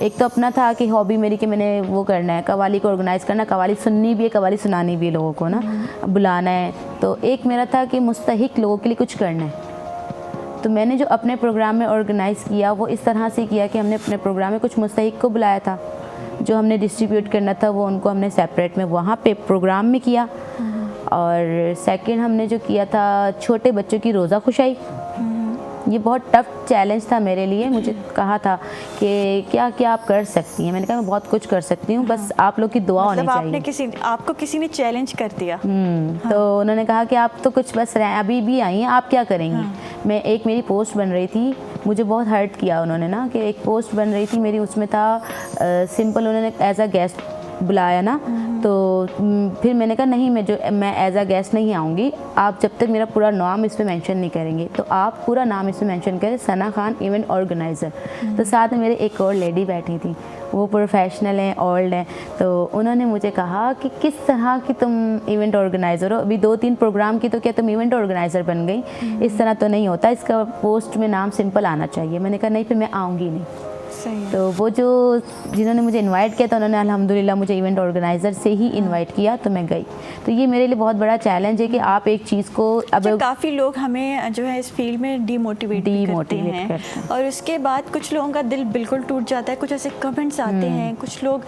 एक तो अपना था कि हॉबी मेरी कि मैंने वो करना है, कव्वाली को ऑर्गेनाइज़ करना, कव्वाली सुननी भी है, कव्वाली सुनानी भी है, लोगों को ना बुलाना है। तो एक मेरा था कि मुस्तहिक लोगों के लिए कुछ करना है। तो मैंने जो अपने प्रोग्राम में ऑर्गेनाइज़ किया वो इस तरह से किया कि हमने अपने प्रोग्राम में कुछ मुस्तहिक को बुलाया था। जो हमने डिस्ट्रीब्यूट करना था वो उनको हमने सेपरेट में वहाँ पे प्रोग्राम में किया। और सेकंड हमने जो किया था छोटे बच्चों की रोज़ा खुशाई। ये बहुत टफ चैलेंज था मेरे लिए। मुझे कहा था कि क्या क्या आप कर सकती हैं। मैंने कहा मैं बहुत कुछ कर सकती हूँ, बस आप लोग की दुआ मतलब होनी चाहिए। आपको किसी ने चैलेंज कर दिया। तो उन्होंने कहा कि आप तो कुछ बस अभी भी आई हैं, आप क्या करेंगी। मैं एक मेरी पोस्ट बन रही थी, मुझे बहुत हर्ट किया उन्होंने ना कि एक पोस्ट बन रही थी मेरी, उसमें था सिंपल, उन्होंने एज अ गेस्ट बुलाया ना। तो फिर मैंने कहा नहीं, मैं एज अ गेस्ट नहीं आऊँगी, आप जब तक मेरा पूरा नाम इस पर मेंशन नहीं करेंगे। तो आप पूरा नाम इस पर मेंशन करें, सना खान इवेंट ऑर्गेनाइज़र। तो साथ में मेरे एक और लेडी बैठी थी, वो प्रोफेशनल हैं, ओल्ड हैं। तो उन्होंने मुझे कहा कि किस तरह की तुम इवेंट ऑर्गेनाइज़र हो, अभी 2-3 प्रोग्राम की तो क्या तुम इवेंट ऑर्गेनाइज़र बन गई, इस तरह तो नहीं होता, इसका पोस्ट में नाम सिंपल आना चाहिए। मैंने कहा नहीं, फिर मैं आऊँगी नहीं। सही है। तो वो जो जिन्होंने मुझे इनवाइट किया था उन्होंने अल्हम्दुलिल्लाह मुझे इवेंट ऑर्गेनाइज़र से ही इनवाइट किया, तो मैं गई। तो ये मेरे लिए बहुत बड़ा चैलेंज है कि आप एक चीज़ को अब काफ़ी लोग हमें जो है इस फील्ड में डीमोटिवेट करते हैं और उसके बाद कुछ लोगों का दिल बिल्कुल टूट जाता है। कुछ ऐसे कमेंट्स आते हैं, कुछ लोग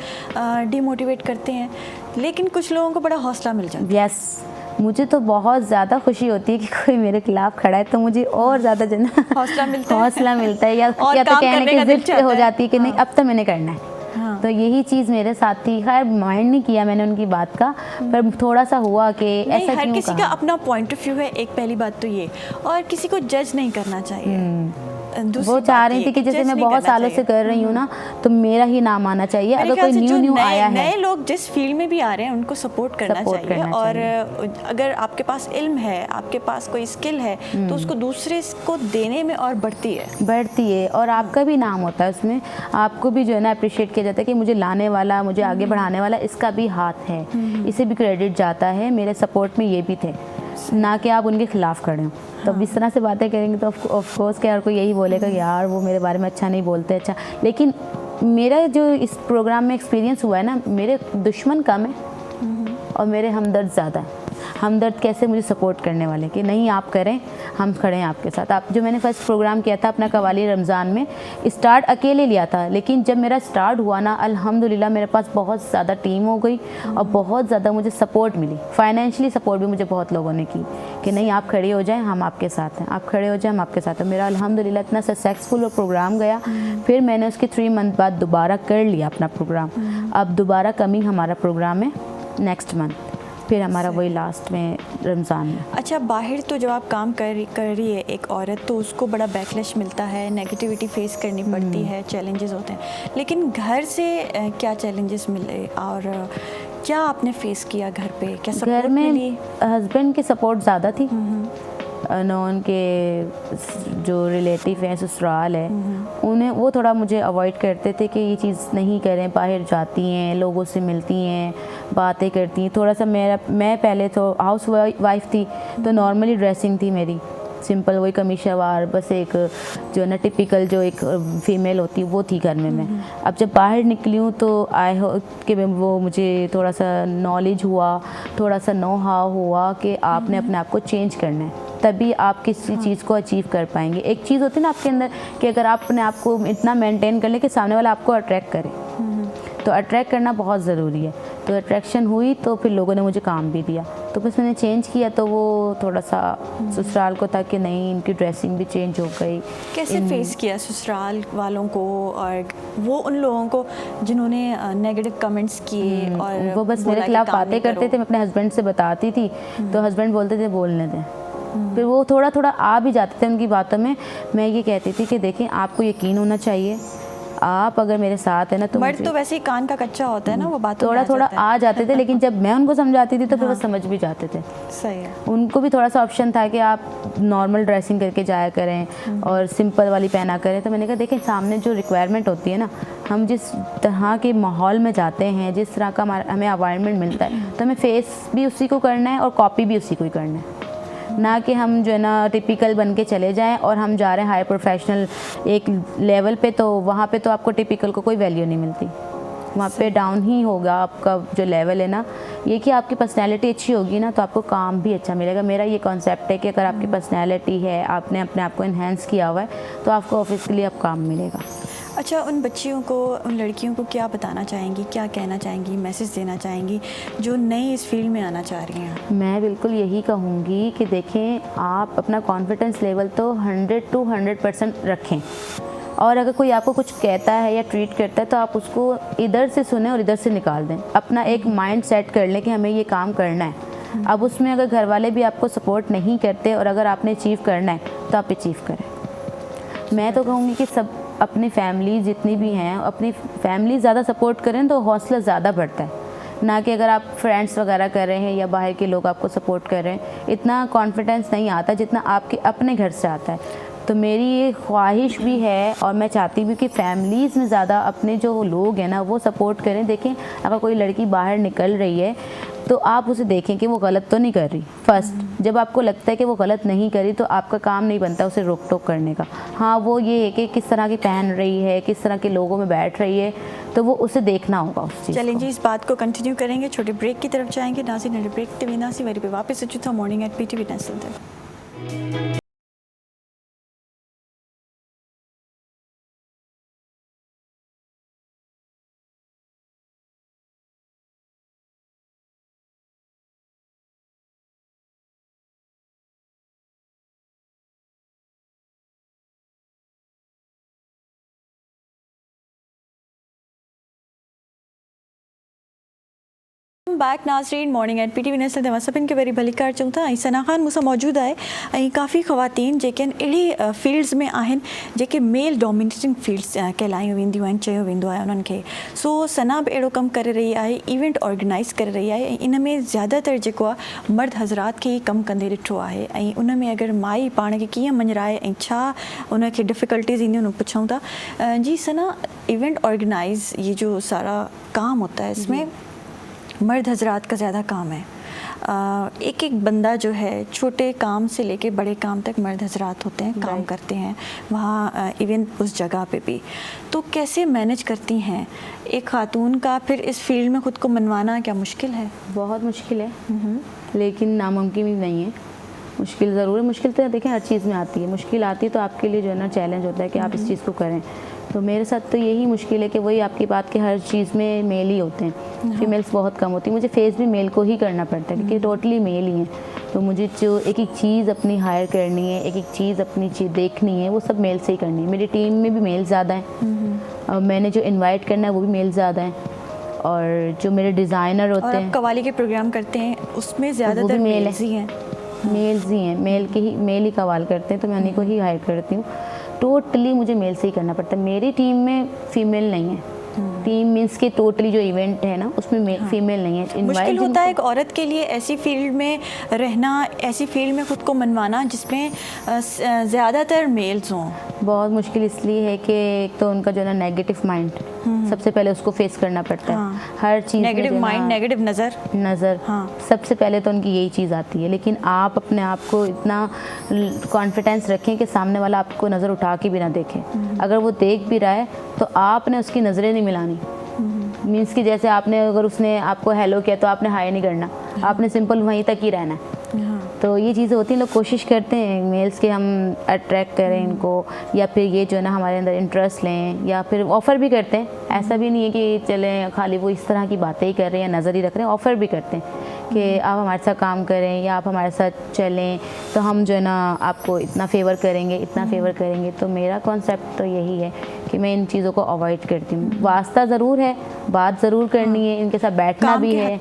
डीमोटिवेट करते हैं, लेकिन कुछ लोगों को बड़ा हौसला मिल जाता है। यस, मुझे तो बहुत ज़्यादा खुशी होती है कि कोई मेरे खिलाफ खड़ा है, तो मुझे और ज़्यादा जो ना हौसला मिलता है या और तो काम कहने करने की का दिल ज़िद हो चाहता जाती है कि नहीं हाँ। अब तो मैंने करना है। हाँ। तो यही चीज़ मेरे साथ थी। खैर माइंड नहीं किया मैंने उनकी बात का, पर थोड़ा सा हुआ कि ऐसा हर क्यों किसी कहा। का अपना पॉइंट ऑफ व्यू है, एक पहली बात तो ये, और किसी को जज नहीं करना चाहिए। वो चाह रही थी कि जैसे मैं बहुत सालों से कर रही हूँ ना, तो मेरा ही नाम आना चाहिए। अगर कोई न्यू आया है, नए लोग जिस फील्ड में भी आ रहे हैं उनको सपोर्ट करना चाहिए। और अगर आपके पास इल्म है, आपके पास कोई स्किल है, तो उसको दूसरे को देने में और बढ़ती है और आपका भी नाम होता है उसमें। आपको भी जो है ना अप्रिशिएट किया जाता है कि मुझे लाने वाला, मुझे आगे बढ़ाने वाला, इसका भी हाथ है, इसे भी क्रेडिट जाता है। मेरे सपोर्ट में ये भी थे, ना कि आप उनके खिलाफ खड़े हो। तो अब इस तरह से बातें करेंगे तो ऑफ कोर्स कि यार कोई यही बोलेगा कि यार वो मेरे बारे में अच्छा नहीं बोलते। अच्छा, लेकिन मेरा जो इस प्रोग्राम में एक्सपीरियंस हुआ है ना, मेरे दुश्मन कम है और मेरे हमदर्द ज़्यादा है। हमदर्द कैसे मुझे सपोर्ट करने वाले कि नहीं आप करें, हम खड़े हैं आपके साथ। आप जो मैंने फर्स्ट प्रोग्राम किया था अपना कवाली रमज़ान में, स्टार्ट अकेले लिया था, लेकिन जब मेरा स्टार्ट हुआ ना अल्हम्दुलिल्लाह मेरे पास बहुत ज़्यादा टीम हो गई और बहुत ज़्यादा मुझे सपोर्ट मिली। फाइनेंशियली सपोर्ट भी मुझे बहुत लोगों ने की कि नहीं आप खड़े हो जाएं, हम आपके साथ हैं, आप खड़े हो जाएं, हम आपके साथ हैं। मेरा अल्हम्दुलिल्लाह इतना सक्सेसफुल वो प्रोग्राम गया। फिर मैंने उसके 3 मंथ बाद दोबारा कर लिया अपना प्रोग्राम। अब दोबारा कमिंग हमारा प्रोग्राम है नेक्स्ट मंथ, फिर हमारा वही लास्ट में रमज़ान में। अच्छा, बाहर तो जब आप काम कर रही है एक औरत, तो उसको बड़ा बैकलैश मिलता है, नेगेटिविटी फेस करनी पड़ती है, चैलेंजेस होते हैं, लेकिन घर से क्या चैलेंजेस मिले और क्या आपने फेस किया घर पे? क्या घर सपोर्ट में मिली? हस्बैंड की सपोर्ट ज़्यादा थी। नॉन के जो रिलेटिव हैं, ससुराल है, उन्हें वो थोड़ा मुझे अवॉइड करते थे कि ये चीज़ नहीं करें, बाहर जाती हैं, लोगों से मिलती हैं, बातें करती हैं। थोड़ा सा मैं पहले तो हाउस वाइफ थी, तो नॉर्मली ड्रेसिंग थी मेरी, सिंपल वही कमीज शलवार, बस एक जो ना टिपिकल जो एक फीमेल होती है वो थी घर में। मैं अब जब बाहर निकली हूँ तो आई हो कि वो मुझे थोड़ा सा नॉलेज हुआ, थोड़ा सा नो हाउ हुआ कि आपने अपने आप को चेंज करना है, तभी आप किसी चीज़ को अचीव कर पाएंगे। एक चीज़ होती है ना आपके अंदर कि अगर आप अपने आप को इतना मेंटेन कर लें कि सामने वाला आपको अट्रैक्ट करे, तो अट्रैक्ट करना बहुत ज़रूरी है। तो अट्रैक्शन हुई तो फिर लोगों ने मुझे काम भी दिया, तो बस मैंने चेंज किया। तो वो थोड़ा सा ससुराल को था कि नहीं इनकी ड्रेसिंग भी चेंज हो गई। कैसे फेस किया ससुराल वालों को और वो उन लोगों को जिन्होंने नेगेटिव कमेंट्स किए और वो बस मेरे खिलाफ बातें करते थे, मैं अपने हस्बैंड से बताती थी तो हस्बैंड बोलते थे बोलने दें। फिर वो थोड़ा थोड़ा आ भी जाते थे उनकी बातों में। मैं ये कहती थी कि देखें आपको यकीन होना चाहिए, आप अगर मेरे साथ है ना तो मर्द तो वैसे ही कान का कच्चा होता है ना, वो बात थोड़ा थोड़ा आ जाते थे, लेकिन जब मैं उनको समझाती थी तो फिर वो समझ भी जाते थे। सही है। उनको भी थोड़ा सा ऑप्शन था कि आप नॉर्मल ड्रेसिंग करके जाया करें और सिंपल वाली पहना करें। तो मैंने कहा देखें सामने जो रिक्वायरमेंट होती है ना, हम जिस तरह के माहौल में जाते हैं, जिस तरह का हमें एनवायरनमेंट मिलता है, तो हमें फेस भी उसी को करना है और कॉपी भी उसी को ही करना है, ना कि हम जो है ना टिपिकल बन के चले जाएं और हम जा रहे हैं हाई प्रोफेशनल एक लेवल पे, तो वहाँ पे तो आपको टिपिकल को कोई वैल्यू नहीं मिलती, वहाँ पे डाउन ही होगा आपका जो लेवल है ना। ये कि आपकी पर्सनैलिटी अच्छी होगी ना तो आपको काम भी अच्छा मिलेगा। मेरा ये कॉन्सेप्ट है कि अगर आपकी पर्सनैलिटी है, आपने अपने आप को इन्हेंस किया हुआ है, तो आपको ऑफिस के लिए अब काम मिलेगा। अच्छा, उन बच्चियों को, उन लड़कियों को क्या बताना चाहेंगी, क्या कहना चाहेंगी, मैसेज देना चाहेंगी जो नई इस फील्ड में आना चाह रही हैं? मैं बिल्कुल यही कहूँगी कि देखें आप अपना कॉन्फिडेंस लेवल तो 100 to 100% रखें, और अगर कोई आपको कुछ कहता है या ट्रीट करता है तो आप उसको इधर से सुने और इधर से निकाल दें। अपना एक माइंड सेट कर लें कि हमें ये काम करना है। अब उसमें अगर घर वाले भी आपको सपोर्ट नहीं करते और अगर आपने अचीव करना है तो आप अचीव करें। मैं तो कहूँगी कि सब अपनी फैमिली जितनी भी हैं, अपनी फैमिली ज़्यादा सपोर्ट करें तो हौसला ज़्यादा बढ़ता है, ना कि अगर आप फ्रेंड्स वगैरह कर रहे हैं या बाहर के लोग आपको सपोर्ट कर रहे हैं, इतना कॉन्फिडेंस नहीं आता जितना आपके अपने घर से आता है। तो मेरी ये ख्वाहिश भी है और मैं चाहती भी कि फैमिलीज़ में ज़्यादा अपने जो लोग हैं ना वो सपोर्ट करें। देखें अगर कोई लड़की बाहर निकल रही है तो आप उसे देखें कि वो गलत तो नहीं कर रही। फर्स्ट जब आपको लगता है कि वो गलत नहीं करी तो आपका काम नहीं बनता उसे रोक टोक करने का। हाँ, वो ये है कि किस तरह की पहन रही है, किस तरह के लोगों में बैठ रही है, तो वो उसे देखना होगा उस चीज़। चलें जी, इस बात को कंटिन्यू करेंगे, छोटे ब्रेक की तरफ जाएंगे। नाज़रीन नंढे ब्रेक ते वेंदासीं, वरी पे वापस अचूं था मॉर्निंग एट PTV नेशनल ते। बैक नाज़रीन मॉर्निंग एट PTV नेशनल ते सभिनि खे वरी भली कार चऊं था। ऐं सना ख़ान मूंसां मौजूदु आहे ऐं काफ़ी ख़वातीन जेके अहिड़ी फील्ड्स में आहिनि जेके मेल डोमिनेटिंग फील्ड्स कहलायूं वेंदियूं आहिनि, चयो वेंदो आहे उन्हनि खे। सो सना बि अहिड़ो कमु करे रही आहे, इवेंट ऑर्गेनाइज़ करे रही आहे ऐं इन में ज़्यादातर जेको आहे मर्द हज़रात खे ई कमु कंदे ॾिठो आहे। ऐं उन में अगरि माई पाण खे कीअं मञराए ऐं छा उनखे डिफ़िकल्टीज़ ईंदियूं उन पुछूं था। जी सना, इवेंट ऑर्गेनाइज़ ये जो सारा काम होता है इसमें मर्द हजरात का ज़्यादा काम है। एक एक बंदा जो है छोटे काम से लेके बड़े काम तक मर्द हजरात होते हैं, काम करते हैं वहाँ इवन उस जगह पे भी, तो कैसे मैनेज करती हैं एक खातून का फिर इस फील्ड में ख़ुद को मनवाना? क्या मुश्किल है? बहुत मुश्किल है, लेकिन नामुमकिन भी नहीं है। मुश्किल ज़रूर है, मुश्किल तो देखें हर चीज़ में आती है, मुश्किल आती है तो आपके लिए जो है ना चैलेंज होता है कि आप इस चीज़ को करें। तो मेरे साथ तो यही मुश्किल है कि वही आपकी बात के हर चीज़ में मेल ही होते हैं, फीमेल्स बहुत कम होती है। मुझे फेस भी मेल को ही करना पड़ता है क्योंकि टोटली मेल ही हैं। तो मुझे जो एक एक चीज़ अपनी हायर करनी है, एक एक चीज़ अपनी चीज़ देखनी है, वो सब मेल से ही करनी है। मेरी टीम में भी मेल ज़्यादा हैं और मैंने जो इन्वाइट करना है वो भी मेल ज़्यादा हैं, और जो मेरे डिज़ाइनर होते हैं, कवाली के प्रोग्राम करते हैं उसमें ज़्यादातर मेल मेल्स ही हैं। मेल्स ही हैं, मेल ही कवाल करते हैं, तो मैं उन्हीं को ही हायर करती हूँ। टोटली मुझे मेल से ही करना पड़ता है। मेरी टीम में फीमेल नहीं है। टीम मीन्स के टोटली जो इवेंट है ना उसमें फीमेल नहीं है। मुश्किल होता है एक औरत के लिए ऐसी फील्ड में रहना, ऐसी फील्ड में खुद को मनवाना जिसमें ज़्यादातर मेल्स हों। बहुत मुश्किल इसलिए है कि एक तो उनका जो है ना नेगेटिव माइंड सबसे पहले उसको फेस करना पड़ता है। हर चीज़ नेगेटिव माइंड, नेगेटिव नज़र, सबसे पहले तो उनकी यही चीज़ आती है। लेकिन आप अपने आप को इतना कॉन्फिडेंस रखें कि सामने वाला आपको नज़र उठा के भी ना देखे। अगर वो देख भी रहा है तो आपने उसकी नज़रें नहीं मिलानी। मीन्स कि जैसे आपने अगर उसने आपको हेलो किया तो आपने हाय नहीं करना, आपने सिंपल वहीं तक ही रहना है। तो ये चीज़ें होती हैं। लोग कोशिश करते हैं मेल्स के हम अट्रैक्ट करें इनको, या फिर ये जो है ना हमारे अंदर इंटरेस्ट लें, या फिर ऑफ़र भी करते हैं। ऐसा भी नहीं है कि चलें खाली वो इस तरह की बातें ही कर रहे हैं या नज़र ही रख रहे हैं, ऑफ़र भी करते हैं कि आप हमारे साथ काम करें या आप हमारे साथ चलें तो हम जो है ना आपको इतना फेवर करेंगे, इतना फेवर करेंगे। तो मेरा कॉन्सेप्ट तो यही है कि मैं इन चीज़ों को अवॉइड करती हूँ। वास्ता ज़रूर है, बात ज़रूर करनी है, इनके साथ बैठना भी है,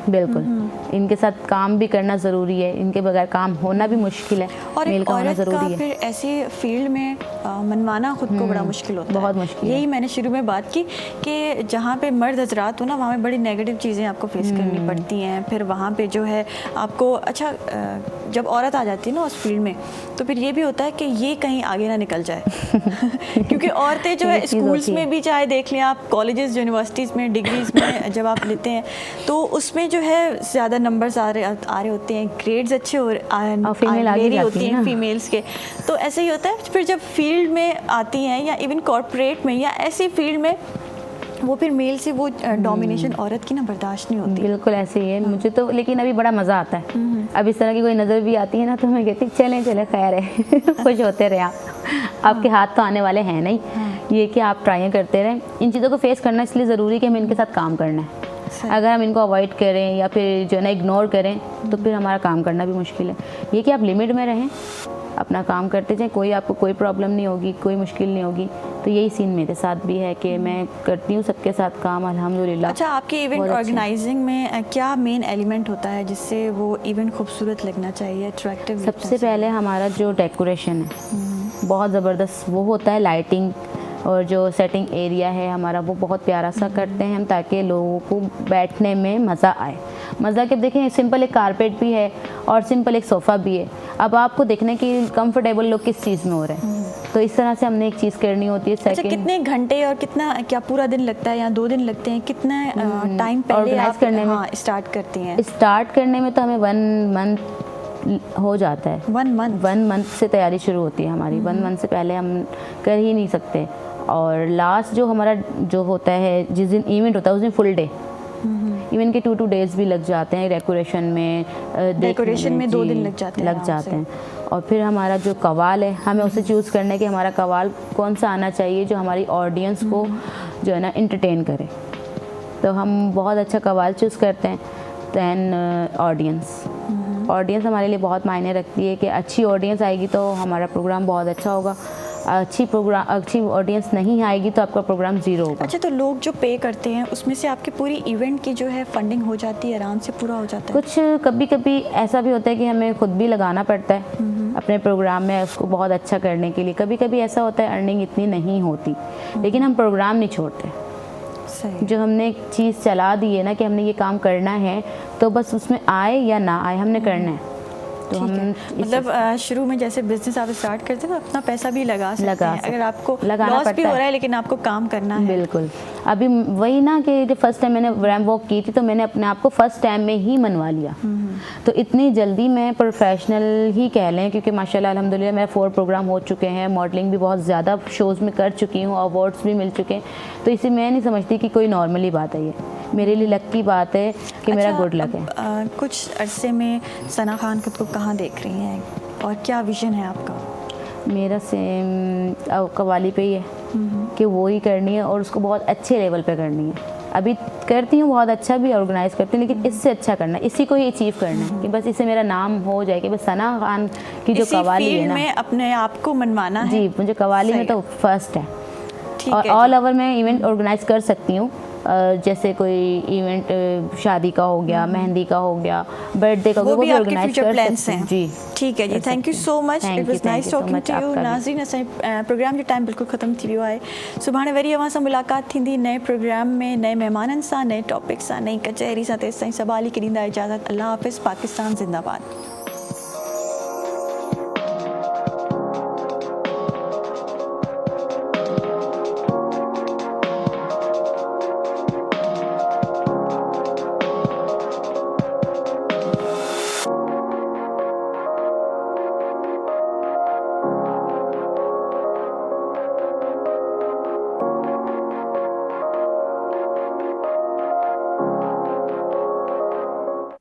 बिल्कुल इनके साथ काम भी करना ज़रूरी है। इनके बगैर काम होना भी मुश्किल है, और मेल का होना ज़रूरी है। फिर ऐसे फील्ड में मनवाना खुद को बड़ा मुश्किल होता है, बहुत मुश्किल। यही मैंने शुरू में बात की कि जहाँ पे मर्द हजरात हो ना वहाँ पे बड़ी नेगेटिव चीज़ें आपको फेस करनी पड़ती हैं। फिर वहाँ पे जो है आपको जब औरत आ जाती है ना उस फील्ड में तो फिर ये भी होता है कि ये कहीं आगे ना निकल जाए क्योंकि औरतें जो है स्कूल्स में भी चाहे देख लें आप, कॉलेजेस यूनिवर्सिटीज़ में डिग्रीज में जब आप लेते हैं तो उसमें जो है ज़्यादा नंबर्स आ रहे होते हैं, ग्रेड्स अच्छे हो रही होती हैं फीमेल्स के। तो ऐसे ही होता है फिर जब फील्ड में आती हैं या इवन कॉर्पोरेट में या ऐसी फील्ड में वो फिर मेल से वो डोमिनेशन औरत की ना बर्दाश्त नहीं होती। बिल्कुल ऐसे ही है। मुझे तो लेकिन अभी बड़ा मज़ा आता है। अब इस तरह की कोई नज़र भी आती है ना तो मैं कहती चलें खैर है खुश होते रहे आप, आपके हाथ तो आने वाले हैं नहीं। ये कि आप ट्राई करते रहें। इन चीज़ों को फेस करना इसलिए ज़रूरी है कि हमें इनके साथ काम करना है। अगर हम इनको अवॉइड करें या फिर जो है ना इग्नोर करें तो फिर हमारा काम करना भी मुश्किल है। ये कि आप लिमिट में रहें, अपना काम करते जाएं, कोई आपको कोई प्रॉब्लम नहीं होगी, कोई मुश्किल नहीं होगी। तो यही सीन मेरे साथ भी है कि मैं करती हूँ सबके साथ काम अल्हम्दुलिल्लाह। अच्छा, आपके इवेंट ऑर्गेनाइजिंग में क्या मेन एलिमेंट होता है जिससे वो इवेंट खूबसूरत लगना चाहिए, अट्रैक्टिव? सबसे पहले हमारा जो डेकोरेशन है बहुत ज़बरदस्त वो होता है। लाइटिंग और जो सेटिंग एरिया है हमारा वो बहुत प्यारा सा करते हैं हम ताकि लोगों को बैठने में मज़ा आए। मज़ा के देखें, सिंपल एक कारपेट भी है और सिंपल एक सोफ़ा भी है। अब आपको देखने की कंफर्टेबल लोग किस चीज़ में हो रहे हैं, तो इस तरह से हमने एक चीज़ करनी होती है। अच्छा, कितने घंटे और कितना, क्या पूरा दिन लगता है या 2 दिन लगते हैं? कितना टाइम पहले आप करने में स्टार्ट करती हैं? स्टार्ट करने में तो हमें 1 मंथ हो जाता है। 1 मंथ से तैयारी शुरू होती है हमारी। 1 मंथ से पहले हम कर ही नहीं सकते। और लास्ट जो हमारा जो होता है, जिस दिन इवेंट होता है उस दिन फुल डे, इवेंट के 2 डेज़ भी लग जाते हैं डेकोरेशन में। डेकोरेशन में 2 दिन लग जाते हैं। और फिर हमारा जो कवाल है हमें उसे चूज़ करना है कि हमारा कवाल कौन सा आना चाहिए जो हमारी ऑडियंस को जो है ना इंटरटेन करे। तो हम बहुत अच्छा कवाल चूज़ करते हैं। दैन ऑडियंस हमारे लिए बहुत मायने रखती है कि अच्छी ऑडियंस आएगी तो हमारा प्रोग्राम बहुत अच्छा होगा। अच्छी ऑडियंस नहीं आएगी तो आपका प्रोग्राम ज़ीरो होगा। अच्छा, तो लोग जो पे करते हैं उसमें से आपकी पूरी इवेंट की जो है फंडिंग हो जाती है, आराम से पूरा हो जाता है? कुछ कभी कभी ऐसा भी होता है कि हमें खुद भी लगाना पड़ता है अपने प्रोग्राम में उसको बहुत अच्छा करने के लिए। कभी कभी ऐसा होता है अर्निंग इतनी नहीं होती, लेकिन हम प्रोग्राम नहीं छोड़ते। सही। जो हमने एक चीज़ चला दी है ना कि हमने ये काम करना है तो बस उसमें आए या ना आए हमने करना है। तो हम मतलब शुरू में जैसे बिजनेस आप स्टार्ट करते हैं तो अपना पैसा भी लगा सकते लगा हैं, अगर आपको लगाना लॉस भी पड़ता हो है। रहा है लेकिन आपको काम करना है। बिल्कुल। अभी वही ना कि जब फर्स्ट टाइम मैंने रैम्प वॉक की थी तो मैंने अपने आप को फर्स्ट टाइम में ही मनवा लिया। तो इतनी जल्दी मैं प्रोफेशनल ही कह लें, क्योंकि माशाल्लाह अल्हम्दुलिल्लाह मेरे 4 प्रोग्राम हो चुके हैं, मॉडलिंग भी बहुत ज़्यादा शोज़ में कर चुकी हूँ, अवार्ड्स भी मिल चुके हैं। तो इसे मैं नहीं समझती कि कोई नॉर्मली बात है, ये मेरे लिए लक की बात है कि मेरा गुड लक है। कुछ अरसे में सना खान खुद को कहाँ देख रही हैं और क्या विजन है आपका? मेरा सेम कवाली पे ही है कि वो ही करनी है और उसको बहुत अच्छे लेवल पे करनी है। अभी करती हूँ, बहुत अच्छा भी ऑर्गेनाइज करती हूँ, लेकिन इससे अच्छा करना है, इसी को ही अचीव करना है कि बस इससे मेरा नाम हो जाए कि बस सना खान की जो इसी कवाली है फील्ड ना, में अपने आप को मनवाना है। जी मुझे कवाली में सही तो फर्स्ट है। ठीक और है ऑल जी। ओवर मैं इवेंट ऑर्गेनाइज कर सकती हूँ, जैसे कोई इवेंट शादी का हो गया, मेहंदी का हो गया, बर्थडे का हो गया, वो भी आपके ऑर्गेनाइज फ्यूचर कर प्लान्स सकती हैं। हूँ। जी ठीक है जी, thank you so much, Thank it you, was thank nice you so talking much, to you. आपका भी। नाज़रीन, असांजे प्रोग्राम जो टाइम बिल्कुलु ख़त्म थी वियो आहे। सुभाणे वरी अवां सां मुलाक़ात थींदी नए प्रोग्राम में, नए महिमाननि सां, नए टॉपिक सां, नई कचहरी सां। तेसिताईं सभु हाली ॾींदा इजाज़त। अल्लाह हाफ़िज़। पाकिस्तान ज़िंदाबाद।